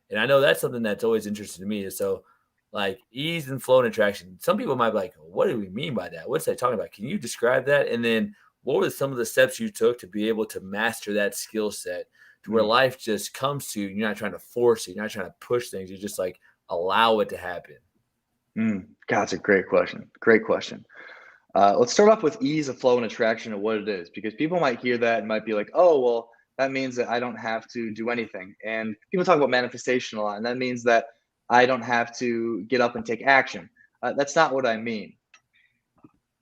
And I know that's something that's always interesting to me. So, like ease and flow and attraction. Some people might be like, what do we mean by that? What's that talking about? Can you describe that? And then what were some of the steps you took to be able to master that skill set to where life just comes to you? You're not trying to force it. You're not trying to push things. You just like allow it to happen. God, it's a great question. Great question. Let's start off with ease of flow and attraction and what it is, because people might hear that and might be like, oh, well, that means that I don't have to do anything. And people talk about manifestation a lot, and that means that I don't have to get up and take action. That's not what I mean.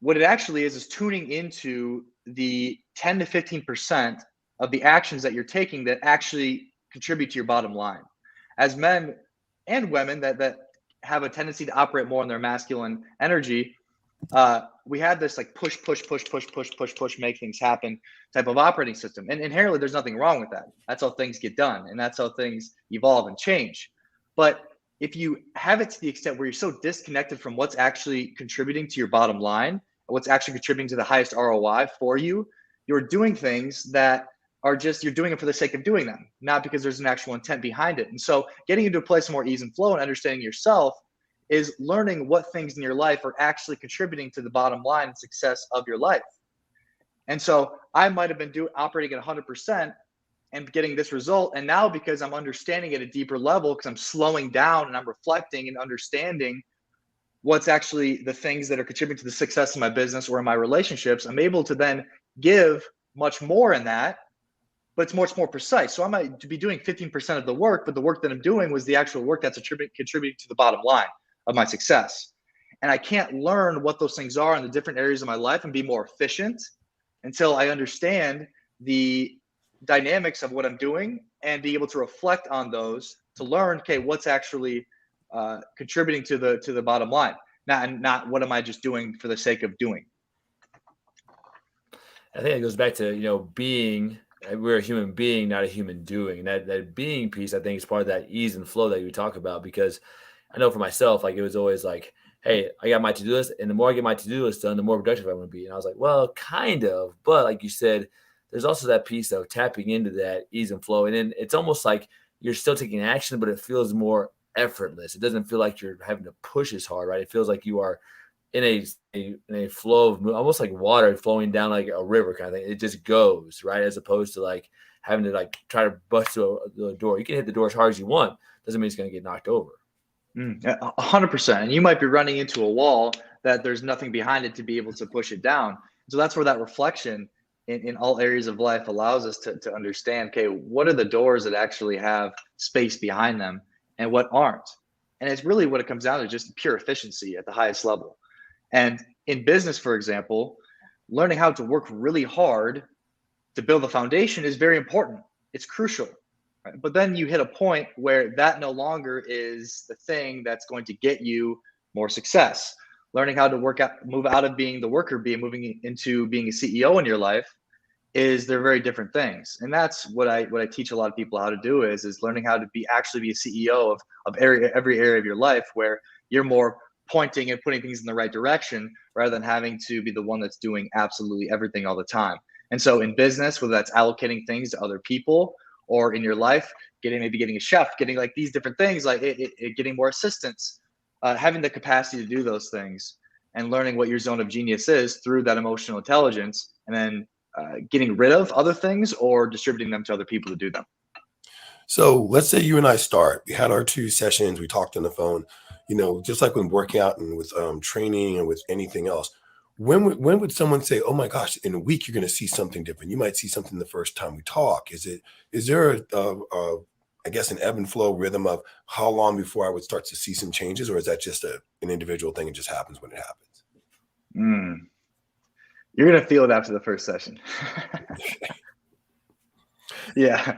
What it actually is tuning into the 10 to 15% of the actions that you're taking that actually contribute to your bottom line. As men and women that have a tendency to operate more in their masculine energy, we had this like push, make things happen type of operating system. And inherently, there's nothing wrong with that. That's how things get done. And that's how things evolve and change. But if you have it to the extent where you're so disconnected from what's actually contributing to your bottom line, what's actually contributing to the highest ROI for you, you're doing things that are just, you're doing it for the sake of doing them, not because there's an actual intent behind it. And so getting into a place of more ease and flow and understanding yourself is learning what things in your life are actually contributing to the bottom line and success of your life. And so I might have been operating at 100% and getting this result. And now because I'm understanding at a deeper level, because I'm slowing down and I'm reflecting and understanding what's actually the things that are contributing to the success of my business or in my relationships, I'm able to then give much more in that, but it's much more precise. So I might be doing 15% of the work, but the work that I'm doing was the actual work that's contributing to the bottom line of my success. And I can't learn what those things are in the different areas of my life and be more efficient until I understand the dynamics of what I'm doing and be able to reflect on those to learn, okay, what's actually contributing to the bottom line, not what am I just doing for the sake of doing. I think it goes back to being. We're a human being, not a human doing. And that being piece, I think, is part of that ease and flow that you talk about. Because I know for myself, like it was always like, hey, I got my to-do list, and the more I get my to-do list done, the more productive I want to be. And I was like, well, kind of, but like you said, there's also that piece of tapping into that ease and flow, and then it's almost like you're still taking action, but it feels more effortless. It doesn't feel like you're having to push as hard, right? It feels like you are in a flow of almost like water flowing down like a river kind of thing. It just goes, right? As opposed to like having to like try to bust through the door. You can hit the door as hard as you want. Doesn't mean it's going to get knocked over. 100%. And you might be running into a wall that there's nothing behind it to be able to push it down. So that's where that reflection in all areas of life allows us to understand, okay, what are the doors that actually have space behind them and what aren't? And it's really what it comes down to, just pure efficiency at the highest level. And in business, for example, learning how to work really hard to build the foundation is very important. It's crucial. Right? But then you hit a point where that no longer is the thing that's going to get you more success. Learning how to move out of being the worker bee and moving into being a CEO in your life they're very different things. And that's what I teach a lot of people how to do is learning how to actually be a CEO of every area of your life, where you're more pointing and putting things in the right direction rather than having to be the one that's doing absolutely everything all the time. And so in business, whether that's allocating things to other people, or in your life, maybe getting a chef, getting like these different things, like getting more assistants, having the capacity to do those things and learning what your zone of genius is through that emotional intelligence, and then getting rid of other things or distributing them to other people to do them. So let's say you and I start. We had our 2 sessions. We talked on the phone. Just like when working out and with training and with anything else. When would someone say, "Oh my gosh, in a week you're going to see something different"? You might see something the first time we talk. Is there I guess an ebb and flow rhythm of how long before I would start to see some changes, or is that just an individual thing and just happens when it happens? You're going to feel it after the first session. Yeah.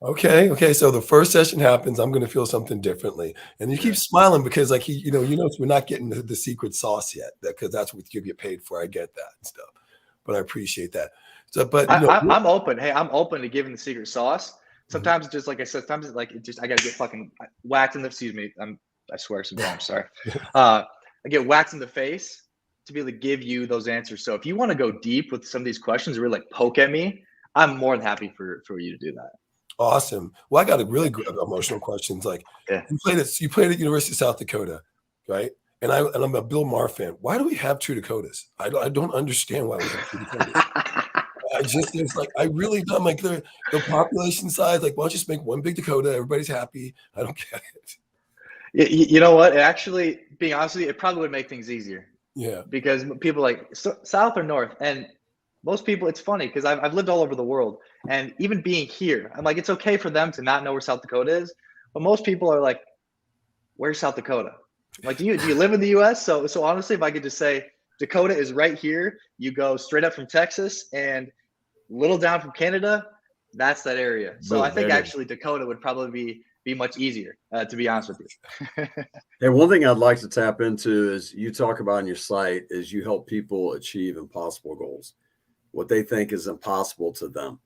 Okay. So the first session happens. I'm going to feel something differently, and you keep smiling because, like, we're not getting the secret sauce yet, because that's what you get paid for. I get that and stuff, but I appreciate that. So, but I'm open. Hey, I'm open to giving the secret sauce. Sometimes it's just like I said. Sometimes it's like I gotta get fucking whacked in the. Excuse me. I swear sometimes. Sorry. I get whacked in the face to be able to give you those answers. So if you want to go deep with some of these questions, really like poke at me, I'm more than happy for you to do that. Awesome. Well, I got a really good emotional questions. Like, you played at University of South Dakota, right? And I'm a Bill Maher fan. Why do we have 2 Dakotas? I don't understand why we have 2 Dakotas. It's like, I really don't, like, the population size. Like, why don't you just make 1 big Dakota? Everybody's happy. I don't get it. You know what? Actually, being honest with you, it probably would make things easier. Yeah. Because people like South or North, and most people, it's funny because I've lived all over the world, and even being here, I'm like, it's okay for them to not know where South Dakota is, but most people are like, where's South Dakota? I'm like, do you live in the U.S.? So honestly, if I could just say Dakota is right here, you go straight up from Texas and little down from Canada, that's that area. So I think actually Dakota would probably be much easier, to be honest with you. Hey, one thing I'd like to tap into is you talk about on your site is you help people achieve impossible goals, what they think is impossible to them.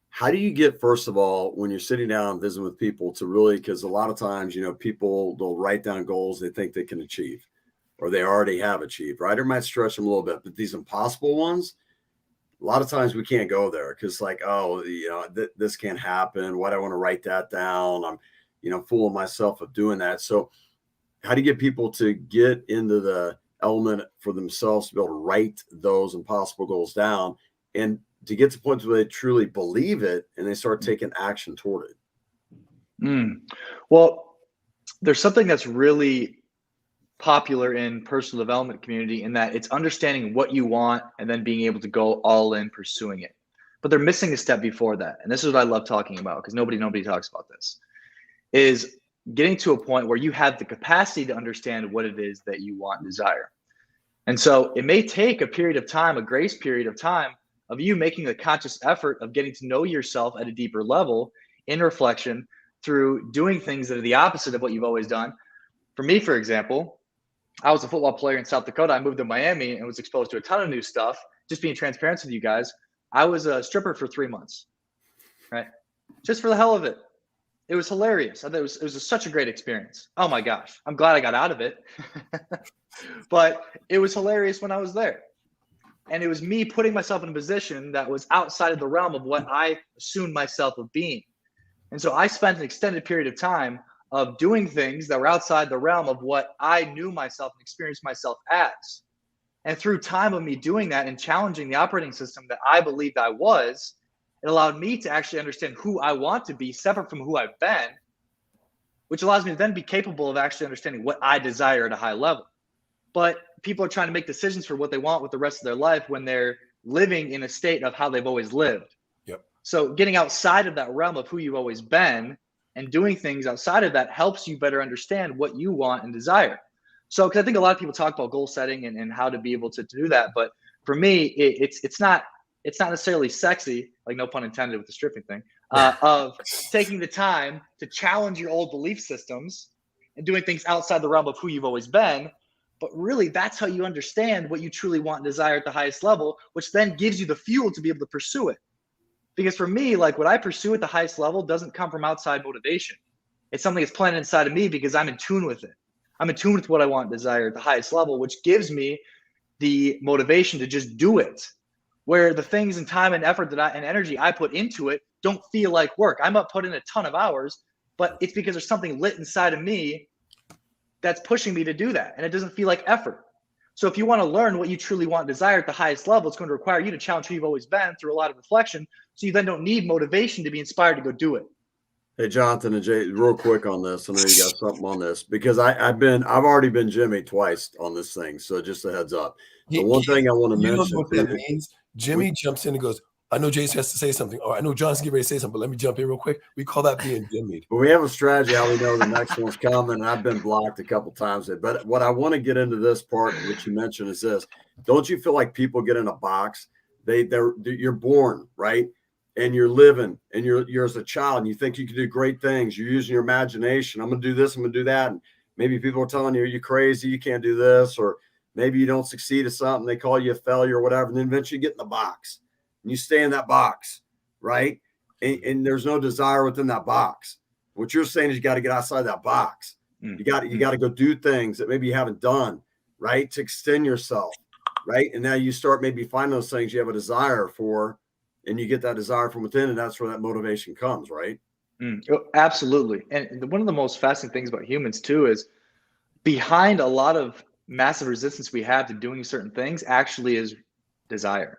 How do you get, first of all, when you're sitting down and visiting with people, to really, because a lot of times, people, they'll write down goals they think they can achieve or they already have achieved, right? Or might stretch them a little bit, but these impossible ones, a lot of times we can't go there because, like, oh, this can't happen. Why do I want to write that down? I'm, fooling myself of doing that. So how do you get people to get into the element for themselves to be able to write those impossible goals down and to get to the point where they truly believe it and they start taking action toward it? Well, there's something that's really popular in personal development community, in that it's understanding what you want and then being able to go all in pursuing it. But they're missing a step before that. And this is what I love talking about, because nobody talks about this, is getting to a point where you have the capacity to understand what it is that you want and desire. And so it may take a period of time, a grace period of time, of you making the conscious effort of getting to know yourself at a deeper level in reflection through doing things that are the opposite of what you've always done. For me, for example, I was a football player in South Dakota. I moved to Miami and was exposed to a ton of new stuff. Just being transparent with you guys, I was a stripper for 3 months, right? Just for the hell of it. It was hilarious. I thought it was such a great experience. Oh my gosh. I'm glad I got out of it. But it was hilarious when I was there. And it was me putting myself in a position that was outside of the realm of what I assumed myself of being. And so I spent an extended period of time of doing things that were outside the realm of what I knew myself and experienced myself as. And through time of me doing that and challenging the operating system that I believed I was, it allowed me to actually understand who I want to be separate from who I've been, which allows me to then be capable of actually understanding what I desire at a high level. But people are trying to make decisions for what they want with the rest of their life when they're living in a state of how they've always lived. Yep. So getting outside of that realm of who you've always been and doing things outside of that helps you better understand what you want and desire. So, because I think a lot of people talk about goal setting and how to be able to do that, but for me, it's not necessarily sexy, like no pun intended with the stripping thing, of taking the time to challenge your old belief systems and doing things outside the realm of who you've always been. But really, that's how you understand what you truly want and desire at the highest level, which then gives you the fuel to be able to pursue it. Because for me, like what I pursue at the highest level doesn't come from outside motivation. It's something that's planted inside of me because I'm in tune with it. I'm in tune with what I want and desire at the highest level, which gives me the motivation to just do it. Where the things and time and effort and energy I put into it don't feel like work. I might put in a ton of hours, but it's because there's something lit inside of me that's pushing me to do that. And it doesn't feel like effort. So if you want to learn what you truly want and desire at the highest level, it's going to require you to challenge who you've always been through a lot of reflection. So you then don't need motivation to be inspired to go do it. Hey, Jonathan and Jay, real quick on this. I know you got something on this because I've already been Jimmy twice on this thing. So just a heads up. The one thing I want to mention. You know what that means? Jimmy jumps in and goes, I know Jason has to say something. Or I know John's getting ready to say something, but let me jump in real quick. We call that being Jimmy. But we have a strategy how we know the next one's coming. And I've been blocked a couple times. But what I want to get into this part, which you mentioned, is this. Don't you feel like people get in a box? You're born, right? And you're living and you're as a child and you think you can do great things. You're using your imagination. I'm going to do this. I'm going to do that. And maybe people are telling you, you're crazy. You can't do this. Or maybe you don't succeed at something. They call you a failure or whatever. And then eventually you get in the box and you stay in that box. Right. And there's no desire within that box. What you're saying is you got to get outside that box. You got to go do things that maybe you haven't done. Right. To extend yourself. Right. And now you start maybe finding those things you have a desire for. And you get that desire from within, and that's where that motivation comes, right? Absolutely. And one of the most fascinating things about humans, too, is behind a lot of massive resistance we have to doing certain things actually is desire.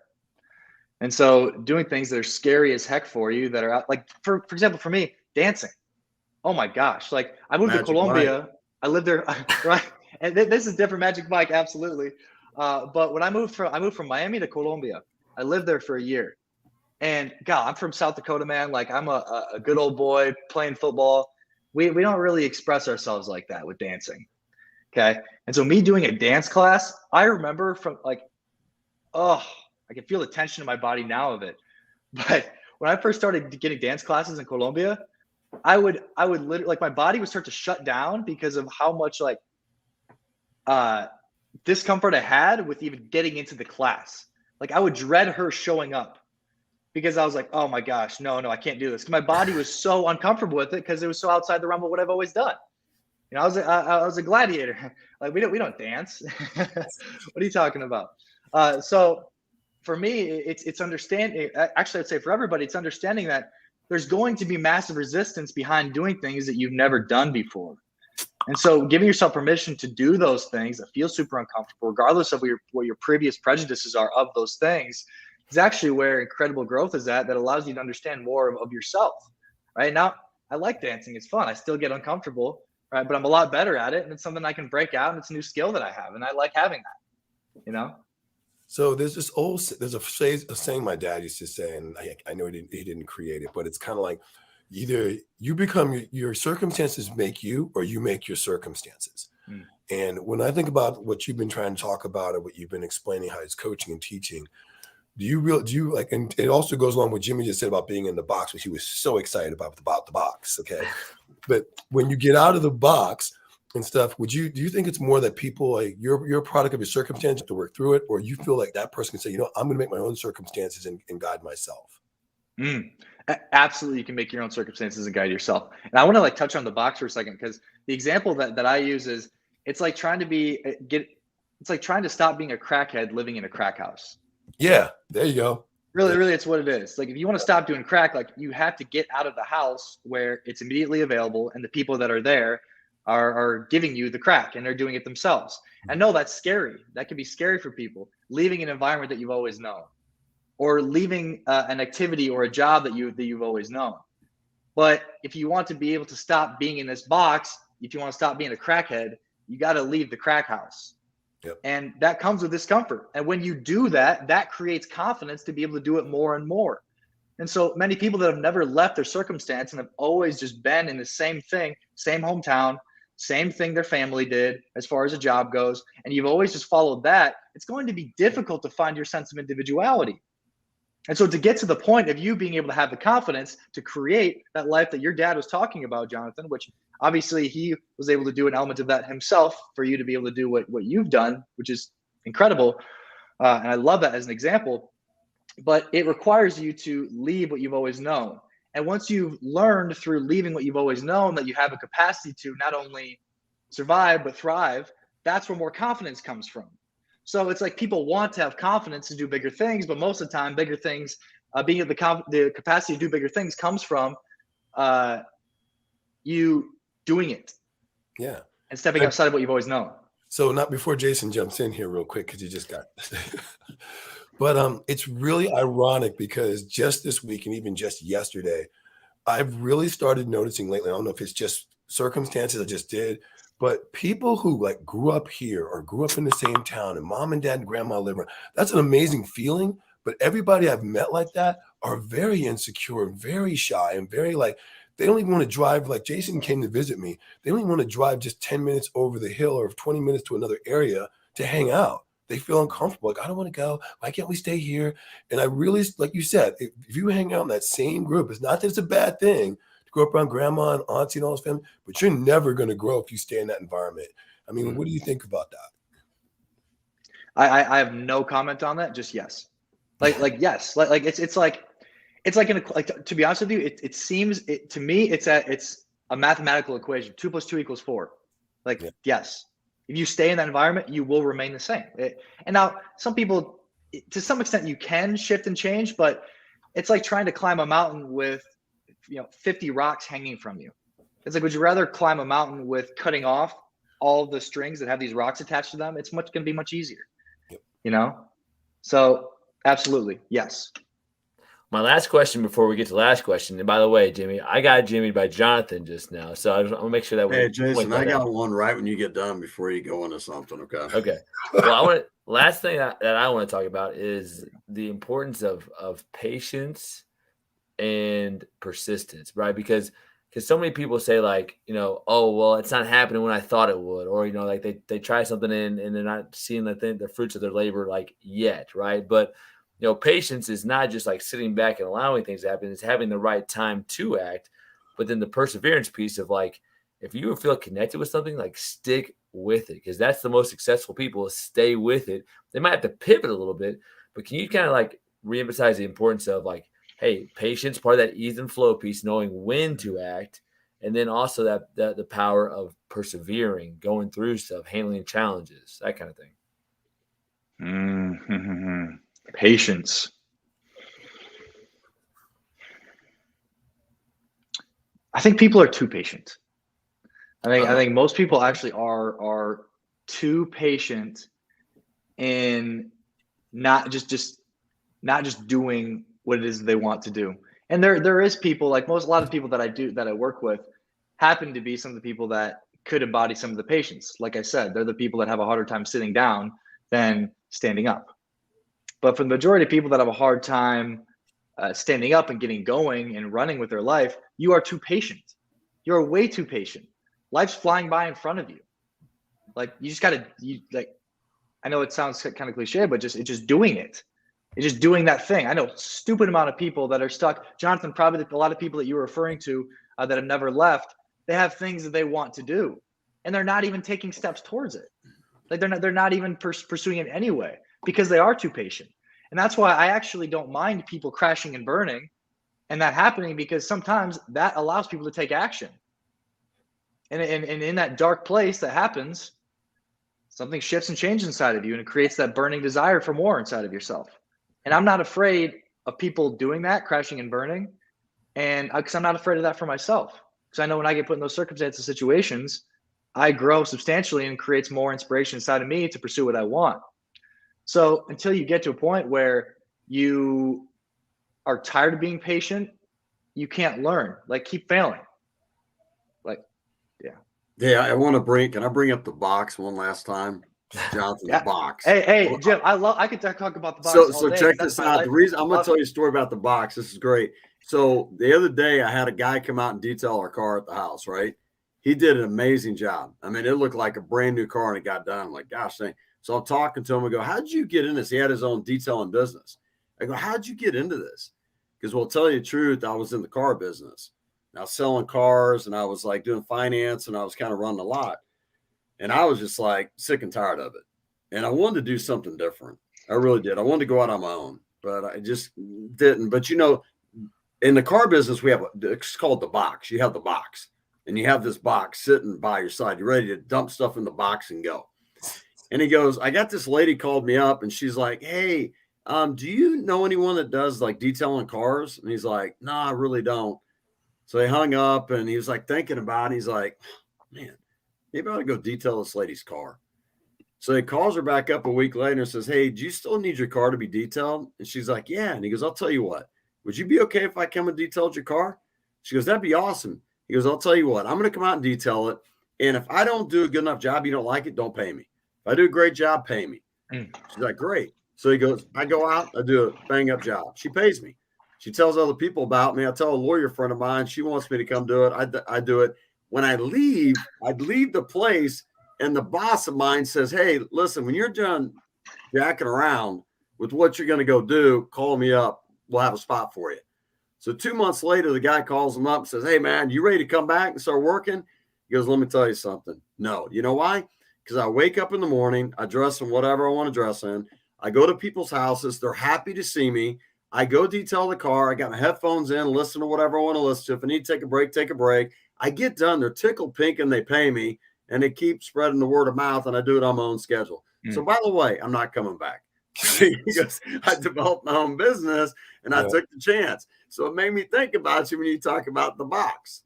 And so doing things that are scary as heck for you that are out, like, for example, for me, dancing. Oh, my gosh. Like, I moved to Colombia. Mike. I lived there, right? And this is different. Magic Mike, absolutely. But when I moved from Miami to Colombia, I lived there for a year. And God, I'm from South Dakota, man. Like I'm a good old boy playing football. We don't really express ourselves like that with dancing. Okay. And so me doing a dance class, I remember from like, I can feel the tension in my body now of it. But when I first started getting dance classes in Colombia, I would literally like my body would start to shut down because of how much like discomfort I had with even getting into the class. Like I would dread her showing up. Because I was like, oh my gosh, no, I can't do this. My body was so uncomfortable with it because it was so outside the realm of what I've always done. You know, I was a gladiator. Like we don't dance. What are you talking about? So for me, it's understanding. Actually, I'd say for everybody, it's understanding that there's going to be massive resistance behind doing things that you've never done before. And so giving yourself permission to do those things that feel super uncomfortable, regardless of what your previous prejudices are of those things, is actually where incredible growth is at that allows you to understand more of yourself. Right now, I like dancing. It's fun. I still get uncomfortable, right? But I'm a lot better at it. And it's something I can break out and it's a new skill that I have. And I like having that, you know? So there's a saying my dad used to say, and I know he didn't create it, but it's kind of like either you become your circumstances make you or you make your circumstances. And when I think about what you've been trying to talk about or what you've been explaining, how it's coaching and teaching, do you like, and it also goes along with what Jimmy just said about being in the box, which he was so excited about the box. Okay. But when you get out of the box and stuff, do you think it's more that people like you're a product of your circumstance to work through it, or you feel like that person can say, I'm going to make my own circumstances and guide myself? Absolutely. You can make your own circumstances and guide yourself. And I want to like touch on the box for a second, because the example that I use is it's like trying to stop being a crackhead living in a crack house. Yeah, there you go. Really, really, it's what it is. Like, if you want to stop doing crack, like, you have to get out of the house where it's immediately available and the people that are there are giving you the crack and they're doing it themselves. I know that's scary. That can be scary for people, leaving an environment that you've always known, or leaving an activity or a job that you've always known. But if you want to be able to stop being in this box, if you want to stop being a crackhead, you got to leave the crack house. Yep. And that comes with discomfort. And when you do that, that creates confidence to be able to do it more and more. And so many people that have never left their circumstance and have always just been in the same thing, same hometown, same thing their family did as far as a job goes, and you've always just followed that, it's going to be difficult to find your sense of individuality. And so to get to the point of you being able to have the confidence to create that life that your dad was talking about, Jonathan, which obviously he was able to do an element of that himself for you to be able to do what you've done, which is incredible. And I love that as an example, but it requires you to leave what you've always known. And once you've learned through leaving what you've always known that you have a capacity to not only survive, but thrive, that's where more confidence comes from. So it's like people want to have confidence to do bigger things, but most of the time, bigger things, being at the capacity to do bigger things comes from you doing it. Yeah. And stepping outside of what you've always known. So not before Jason jumps in here real quick, because you just got but it's really ironic because just this week and even just yesterday, I've really started noticing lately, I don't know if it's just circumstances I just did, but people who like grew up here or grew up in the same town and mom and dad and grandma live around, that's an amazing feeling. But everybody I've met like that are very insecure, very shy, and very like, they don't even want to drive. Like Jason came to visit me. They don't even want to drive just 10 minutes over the hill or 20 minutes to another area to hang out. They feel uncomfortable. Like, I don't want to go. Why can't we stay here? And I really, like you said, if you hang out in that same group, it's not that it's a bad thing to grow up around grandma and auntie and all his family, but you're never going to grow if you stay in that environment. I mean, what do you think about that? I have no comment on that. Just yes. Like yes. Like it's like to be honest with you, it seems to me it's a mathematical equation. 2 + 2 = 4. Like, yeah. Yes. If you stay in that environment, you will remain the same. And now some people, to some extent, you can shift and change, but it's like trying to climb a mountain with 50 rocks hanging from you. It's like, would you rather climb a mountain with cutting off all the strings that have these rocks attached to them? It's going to be much easier. Yep. So absolutely, yes. My last question before we get to the last question, and by the way, Jimmy, I got Jimmy by Jonathan just now, so I want to make sure that. Hey, Jason, I got one right when you get done before you go into something. Okay. Okay. Well, last thing that I want to talk about is the importance of patience and persistence, right? Because so many people say like, oh, well, it's not happening when I thought it would, or like they try something and they're not seeing the fruits of their labor like yet, right? But patience is not just like sitting back and allowing things to happen. It's having the right time to act. But then the perseverance piece of like, if you feel connected with something, like stick with it, because that's the most successful people. Stay with it. They might have to pivot a little bit, but can you kind of like reemphasize the importance of like, hey, patience, part of that ease and flow piece, knowing when to act, and then also that the power of persevering, going through stuff, handling challenges, that kind of thing. Mm-hmm. Patience. I think people are too patient. I think most people actually are too patient in not just doing what it is they want to do. And there is people, like a lot of people that I work with happen to be some of the people that could embody some of the patience. Like I said, they're the people that have a harder time sitting down than standing up. But for the majority of people that have a hard time standing up and getting going and running with their life, you are too patient. You're way too patient. Life's flying by in front of you. Like, you just gotta, I know it sounds kind of cliche, but it's just doing it. It's just doing that thing. I know a stupid amount of people that are stuck. Jonathan, probably a lot of people that you were referring to that have never left, they have things that they want to do, and they're not even taking steps towards it. Like, they're not even pursuing it anyway, because they are too patient. And that's why I actually don't mind people crashing and burning and that happening, because sometimes that allows people to take action. And in that dark place that happens, something shifts and changes inside of you, and it creates that burning desire for more inside of yourself. And I'm not afraid of people doing that, crashing and burning. And because I'm not afraid of that for myself. Because I know when I get put in those circumstances, situations, I grow substantially and creates more inspiration inside of me to pursue what I want. So until you get to a point where you are tired of being patient, you can't learn. Like, keep failing. Like, yeah. Yeah, can I bring up the box one last time? Jonathan, Yeah. the box. Hey, Jim, I could talk about the box So, all so day. check 'Cause that's this my out. life. The reason I I'm going love to tell it. you a story about the box. This is great. So the other day I had a guy come out and detail our car at the house, right? He did an amazing job. I mean, it looked like a brand new car and it got done. I'm like, gosh, dang. So I'm talking to him. I go, how'd you get in this? He had his own detailing business. I go, how'd you get into this? Because, well, tell you the truth, I was in the car business. I was selling cars and I was like doing finance and I was kind of running a lot. And I was just like sick and tired of it. And I wanted to do something different. I really did. I wanted to go out on my own, but I just didn't. But, you know, in the car business, it's called the box. You have the box and you have this box sitting by your side. You're ready to dump stuff in the box and go. And he goes, I got this lady called me up and she's like, hey, do you know anyone that does like detailing cars? And he's like, no, I really don't. So he hung up and he was like thinking about it. He's like, man, maybe I ought to go detail this lady's car. So he calls her back up a week later and says, hey, do you still need your car to be detailed? And she's like, yeah. And he goes, I'll tell you what, would you be okay if I come and detailed your car? She goes, that'd be awesome. He goes, I'll tell you what, I'm going to come out and detail it. And if I don't do a good enough job, you don't like it, don't pay me. If I do a great job, pay me. She's like, great. So he goes, I go out, I do a bang up job. She pays me. She tells other people about me. I tell a lawyer friend of mine, she wants me to come do it. I do it. When I'd leave the place and the boss of mine says, hey, listen, when you're done jacking around with what you're going to go do, call me up. We'll have a spot for you. So 2 months later, the guy calls him up and says, hey, man, you ready to come back and start working? He goes, let me tell you something. No. You know why? Because I wake up in the morning, I dress in whatever I want to dress in. I go to people's houses. They're happy to see me. I go detail the car. I got my headphones in, listen to whatever I want to listen to. If I need to take a break, take a break. I get done. They're tickled pink and they pay me. And they keep spreading the word of mouth, and I do it on my own schedule. So, by the way, I'm not coming back. Because I developed my own business, and I took the chance. So it made me think about you when you talk about the box.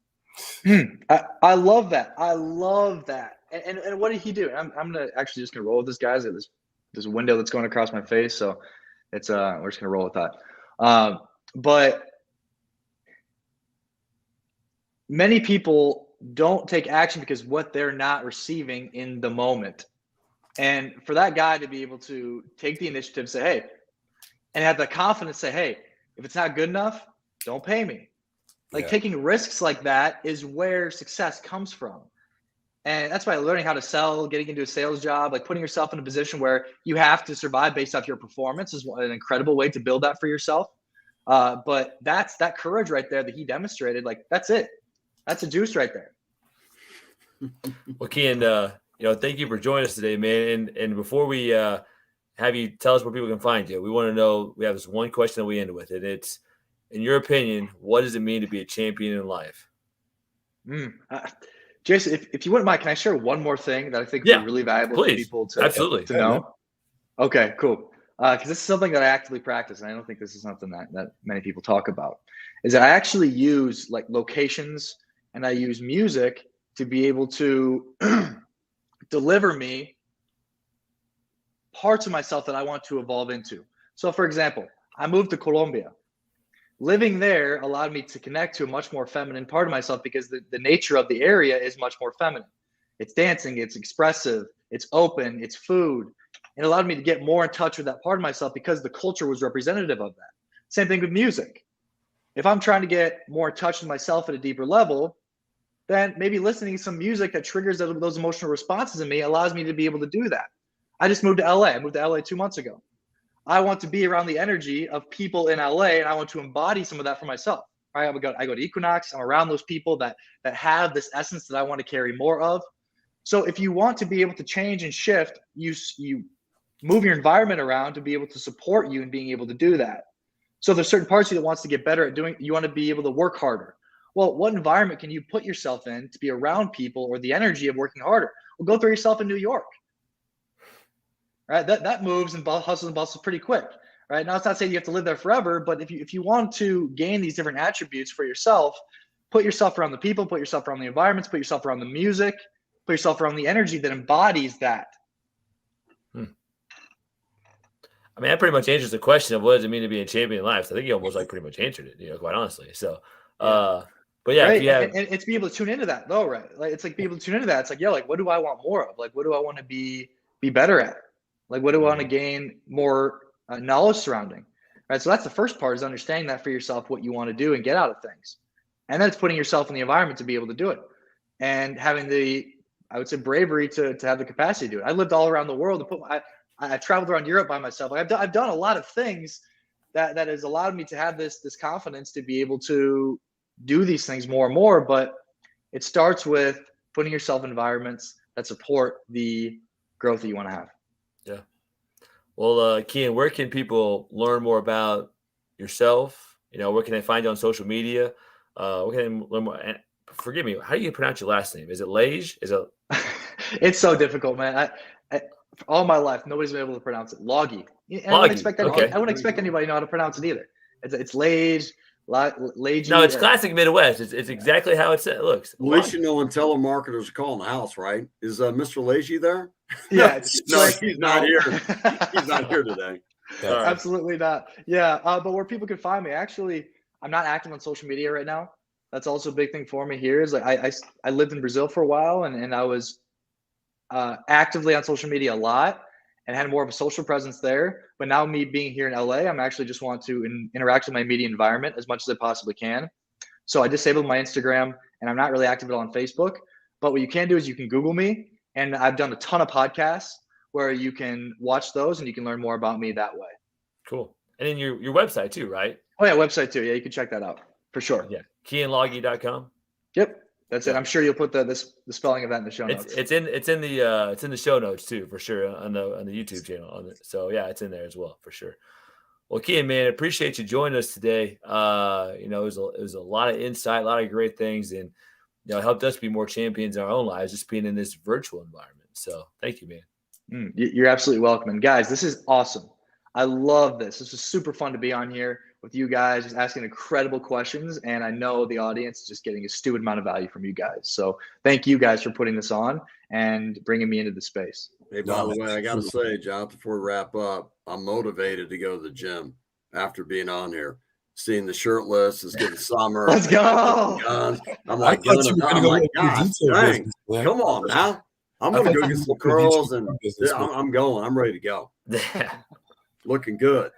I love that. I love that. And what did he do? I'm gonna actually just gonna roll with this, guys. There's a window that's going across my face, so it's we're just gonna roll with that. But many people don't take action because what they're not receiving in the moment. And for that guy to be able to take the initiative, say, hey, and have the confidence, say, hey, if it's not good enough, don't pay me. Like taking risks like that is where success comes from. And that's why learning how to sell, getting into a sales job, like putting yourself in a position where you have to survive based off your performance is an incredible way to build that for yourself. But that's that courage right there that he demonstrated. Like, that's it. That's a juice right there. Well, Keyen, thank you for joining us today, man. And before we have you tell us where people can find you, we want to know, we have this one question that we end with, and it's, in your opinion, what does it mean to be a champion in life? Jason, if you wouldn't mind, can I share one more thing that I think would be really valuable for people to know? Man. Okay, cool. Because this is something that I actively practice, and I don't think this is something that many people talk about, is that I actually use like locations and I use music to be able to deliver me parts of myself that I want to evolve into. So for example, I moved to Colombia. Living there allowed me to connect to a much more feminine part of myself because the nature of the area is much more feminine. It's dancing, it's expressive, it's open, it's food. It allowed me to get more in touch with that part of myself because the culture was representative of that. Same thing with music. If I'm trying to get more in touch with myself at a deeper level, then maybe listening to some music that triggers those emotional responses in me allows me to be able to do that. I just moved to LA. I moved to LA 2 months ago. I want to be around the energy of people in LA, and I want to embody some of that for myself. Right? I go to Equinox. I'm around those people that have this essence that I want to carry more of. So if you want to be able to change and shift, you move your environment around to be able to support you in being able to do that. So there's certain parts of you that wants to get better at doing. You want to be able to work harder. Well, what environment can you put yourself in to be around people or the energy of working harder? Well, go throw yourself in New York. Right? That moves and hustles and bustles pretty quick. right? Now, it's not saying you have to live there forever, but if you want to gain these different attributes for yourself, put yourself around the people, put yourself around the environments, put yourself around the music, put yourself around the energy that embodies that. I mean, that pretty much answers the question of what does it mean to be a champion in life. So I think you almost like pretty much answered it, quite honestly. So, but yeah, right. if you have, and it's be able to tune into that though, right? Like, it's like be able to tune into that. It's like, yeah, like, what do I want more of? Like, what do I want to be better at? Like, what do I want to gain more knowledge surrounding? Right. So that's the first part, is understanding that for yourself, what you want to do and get out of things. And then it's putting yourself in the environment to be able to do it, and having the, I would say, bravery to have the capacity to do it. I lived all around the world and I traveled around Europe by myself. Like, I've done a lot of things that has allowed me to have this confidence to be able to do these things more and more. But it starts with putting yourself in environments that support the growth that you want to have. Yeah. Well, Keyen, where can people learn more about yourself? Where can they find you on social media? Where can they learn more? And forgive me, how do you pronounce your last name? Is it Lage? Is it? It's so difficult, man. I all my life, nobody's been able to pronounce it. Lage. And I wouldn't expect anybody to know how to pronounce it either. It's Lage. Lage. No, it's classic Midwest. It's exactly how it looks. At least you know when telemarketers are calling the house, right? Is Mr. Lage there? Yeah. No, he's not here. He's not here today. Absolutely not. Yeah. But where people can find me, actually, I'm not active on social media right now. That's also a big thing for me here. Is like I lived in Brazil for a while, and I was actively on social media a lot and had more of a social presence there. But now, me being here in LA, I'm actually just want to interact with my immediate environment as much as I possibly can. So I disabled my Instagram, and I'm not really active at all on Facebook. But what you can do is you can Google me, and I've done a ton of podcasts where you can watch those and you can learn more about me that way. Cool. And then your website too, right? Oh yeah, website too. Yeah, you can check that out for sure. Yeah, KeyenLage.com. Yep. That's it. I'm sure you'll put the spelling of that in the show notes. It's in the show notes too, for sure, on the YouTube channel. So yeah, it's in there as well, for sure. Well, Keyen, man, appreciate you joining us today. It was a lot of insight, a lot of great things, and it helped us be more champions in our own lives, just being in this virtual environment. So thank you, man. You're absolutely welcome. And guys, this is awesome. I love this. This is super fun to be on here with you guys, just asking incredible questions. And I know the audience is just getting a stupid amount of value from you guys. So thank you guys for putting this on and bringing me into the space. Hey, by the way, I got to say, John, before we wrap up, I'm motivated to go to the gym after being on here. Seeing the shirtless, it's getting summer. Let's go. I'm like, gosh, dang, come on now. I'm going to go get some curls, and I'm going. I'm ready to go. Looking good.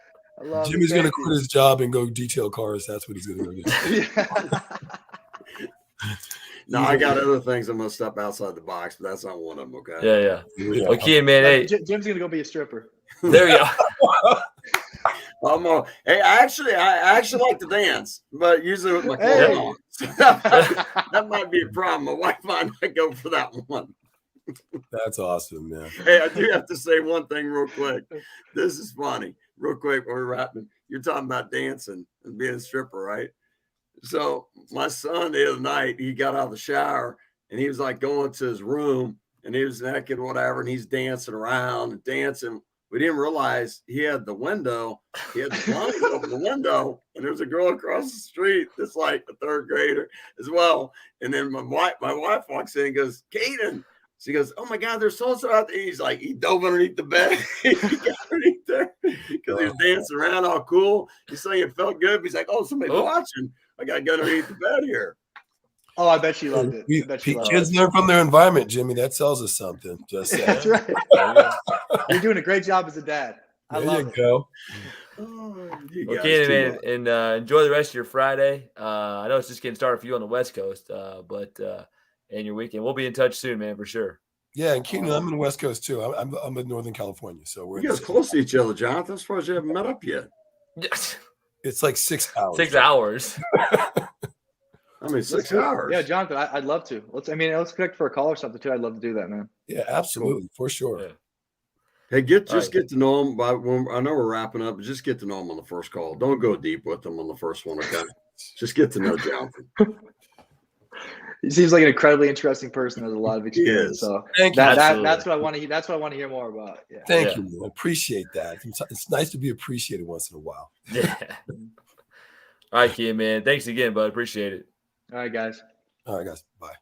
Jimmy's going to quit his job and go detail cars. That's what he's going to go do. No, I got other things. I'm going to step outside the box, but that's not one of them, okay? Yeah. Okay, man. Hey, Jim's going to go be a stripper. There you go. Hey, I actually like to dance, but usually with my clothes on. So that might be a problem. My wife might not go for that one. That's awesome, man. Hey, I do have to say one thing real quick. This is funny. Real quick, when we're wrapping, you're talking about dancing and being a stripper, right? So my son the other night, he got out of the shower and he was like going to his room and he was naked, whatever, and he's dancing around and dancing. We didn't realize he had the window. He had the blinds open the window, and there's a girl across the street that's like a third grader as well. And then my wife walks in and goes, "Kaden." She goes, "Oh my God, there's so-and-so out there." He's like, he dove underneath the bed. He got underneath there because he was dancing around all cool. He's saying it felt good. But he's like, "Oh, somebody's watching. I got to go underneath the bed here." Oh, I bet she loved it. Kids learn from their environment, Jimmy. That tells us something. Just saying. That's right. You're doing a great job as a dad. There you go. Okay, man, and enjoy the rest of your Friday. I know it's just getting started for you on the West Coast, but and your weekend. We'll be in touch soon, man, for sure. Yeah, and Keenen, I'm in the West Coast too. I'm in Northern California, so we're you guys close to each other, Jonathan. I'm surprised you haven't met up yet. Yes. It's like 6 hours. 6 hours. I mean, 6 hours. Yeah, Jonathan, I'd love to. Let's connect for a call or something too. I'd love to do that, man. Yeah, absolutely, for sure. Yeah. Hey, get to know them. I know we're wrapping up, but just get to know them on the first call. Don't go deep with them on the first one, okay? Just get to know Jonathan. He seems like an incredibly interesting person. Has a lot of experience. is. So Thank you. that's what I want to. That's what I want to hear more about. Yeah. Thank Yeah. you, man. I appreciate that. It's nice to be appreciated once in a while. Yeah. All right, Keyen, man. Thanks again, bud. Appreciate it. All right, guys. All right, guys. Bye.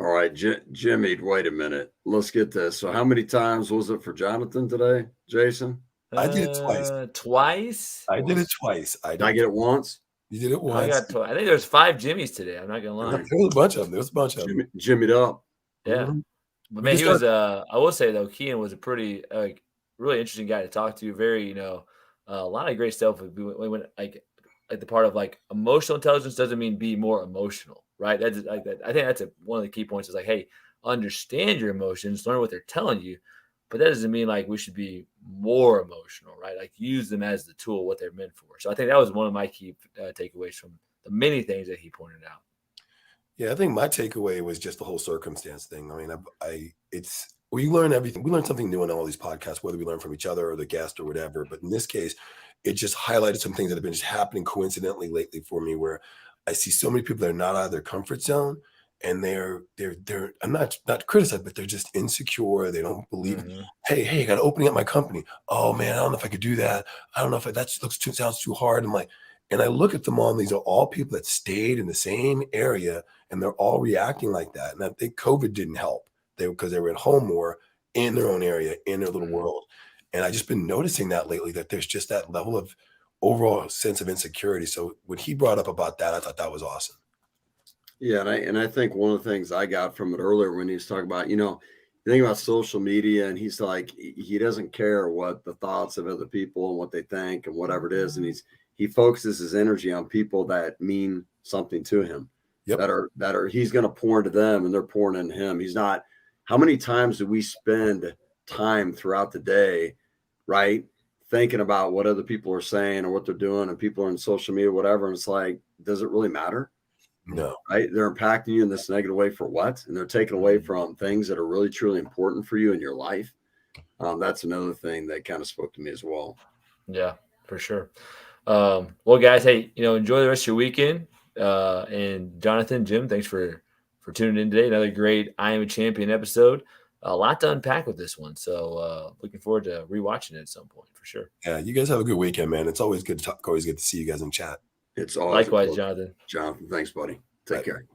All right, Jimmy, wait a minute. Let's get this. So how many times was it for Jonathan today, Jason? I did it twice. Twice? I did it twice. Did I get it once? You did it I once. I think there's 5 Jimmys today. I'm not gonna lie. There was a bunch of them. There was a bunch of them. Jimmied up. Yeah. Mhm. But We man, can he was I will say though, Keyen was a pretty really interesting guy to talk to. Very, a lot of great stuff. We went like the part of like emotional intelligence doesn't mean be more emotional, right? That's like that. I think that's one of the key points is like, hey, understand your emotions, learn what they're telling you, but that doesn't mean like we should be more emotional, right? Like use them as the tool, what they're meant for. So I think that was one of my key takeaways from the many things that he pointed out. Yeah, I think my takeaway was just the whole circumstance thing. I mean, we learn everything. We learn something new in all these podcasts, whether we learn from each other or the guest or whatever. But in this case, it just highlighted some things that have been just happening coincidentally lately for me, where I see so many people that are not out of their comfort zone, and they're I'm not criticizing, but they're just insecure. They don't believe it. Mhm. Hey, I got opening up my company. Oh man, I don't know if I could do that. I don't know if sounds too hard. I'm like, and I look at them all, and these are all people that stayed in the same area, and they're all reacting like that. And I think COVID didn't help because they were at home more in their own area, in their little Mhm. world. And I just been noticing that lately, that there's just that level of overall sense of insecurity. So when he brought up about that, I thought that was awesome. Yeah, and I think one of the things I got from it earlier when he was talking about, you think about social media, and he's like, he doesn't care what the thoughts of other people and what they think and whatever it is, and he focuses his energy on people that mean something to him, Yep. that are he's going to pour into them and they're pouring into him. He's not. How many times do we spend time throughout the day, right, thinking about what other people are saying or what they're doing, and people are in social media, whatever, and it's like, does it really matter? No. Right? They're impacting you in this negative way for what? And they're taking away from things that are really, truly important for you in your life. That's another thing that kind of spoke to me as well. Yeah, for sure. Well, guys, hey, enjoy the rest of your weekend. And Jonathan, Jim, thanks for tuning in today. Another great I Am a Champion episode. A lot to unpack with this one. So looking forward to rewatching it at some point for sure. Yeah, you guys have a good weekend, man. It's always good to talk. Always good to see you guys in chat. It's always Likewise, Jonathan. Jonathan, thanks, buddy. Take care.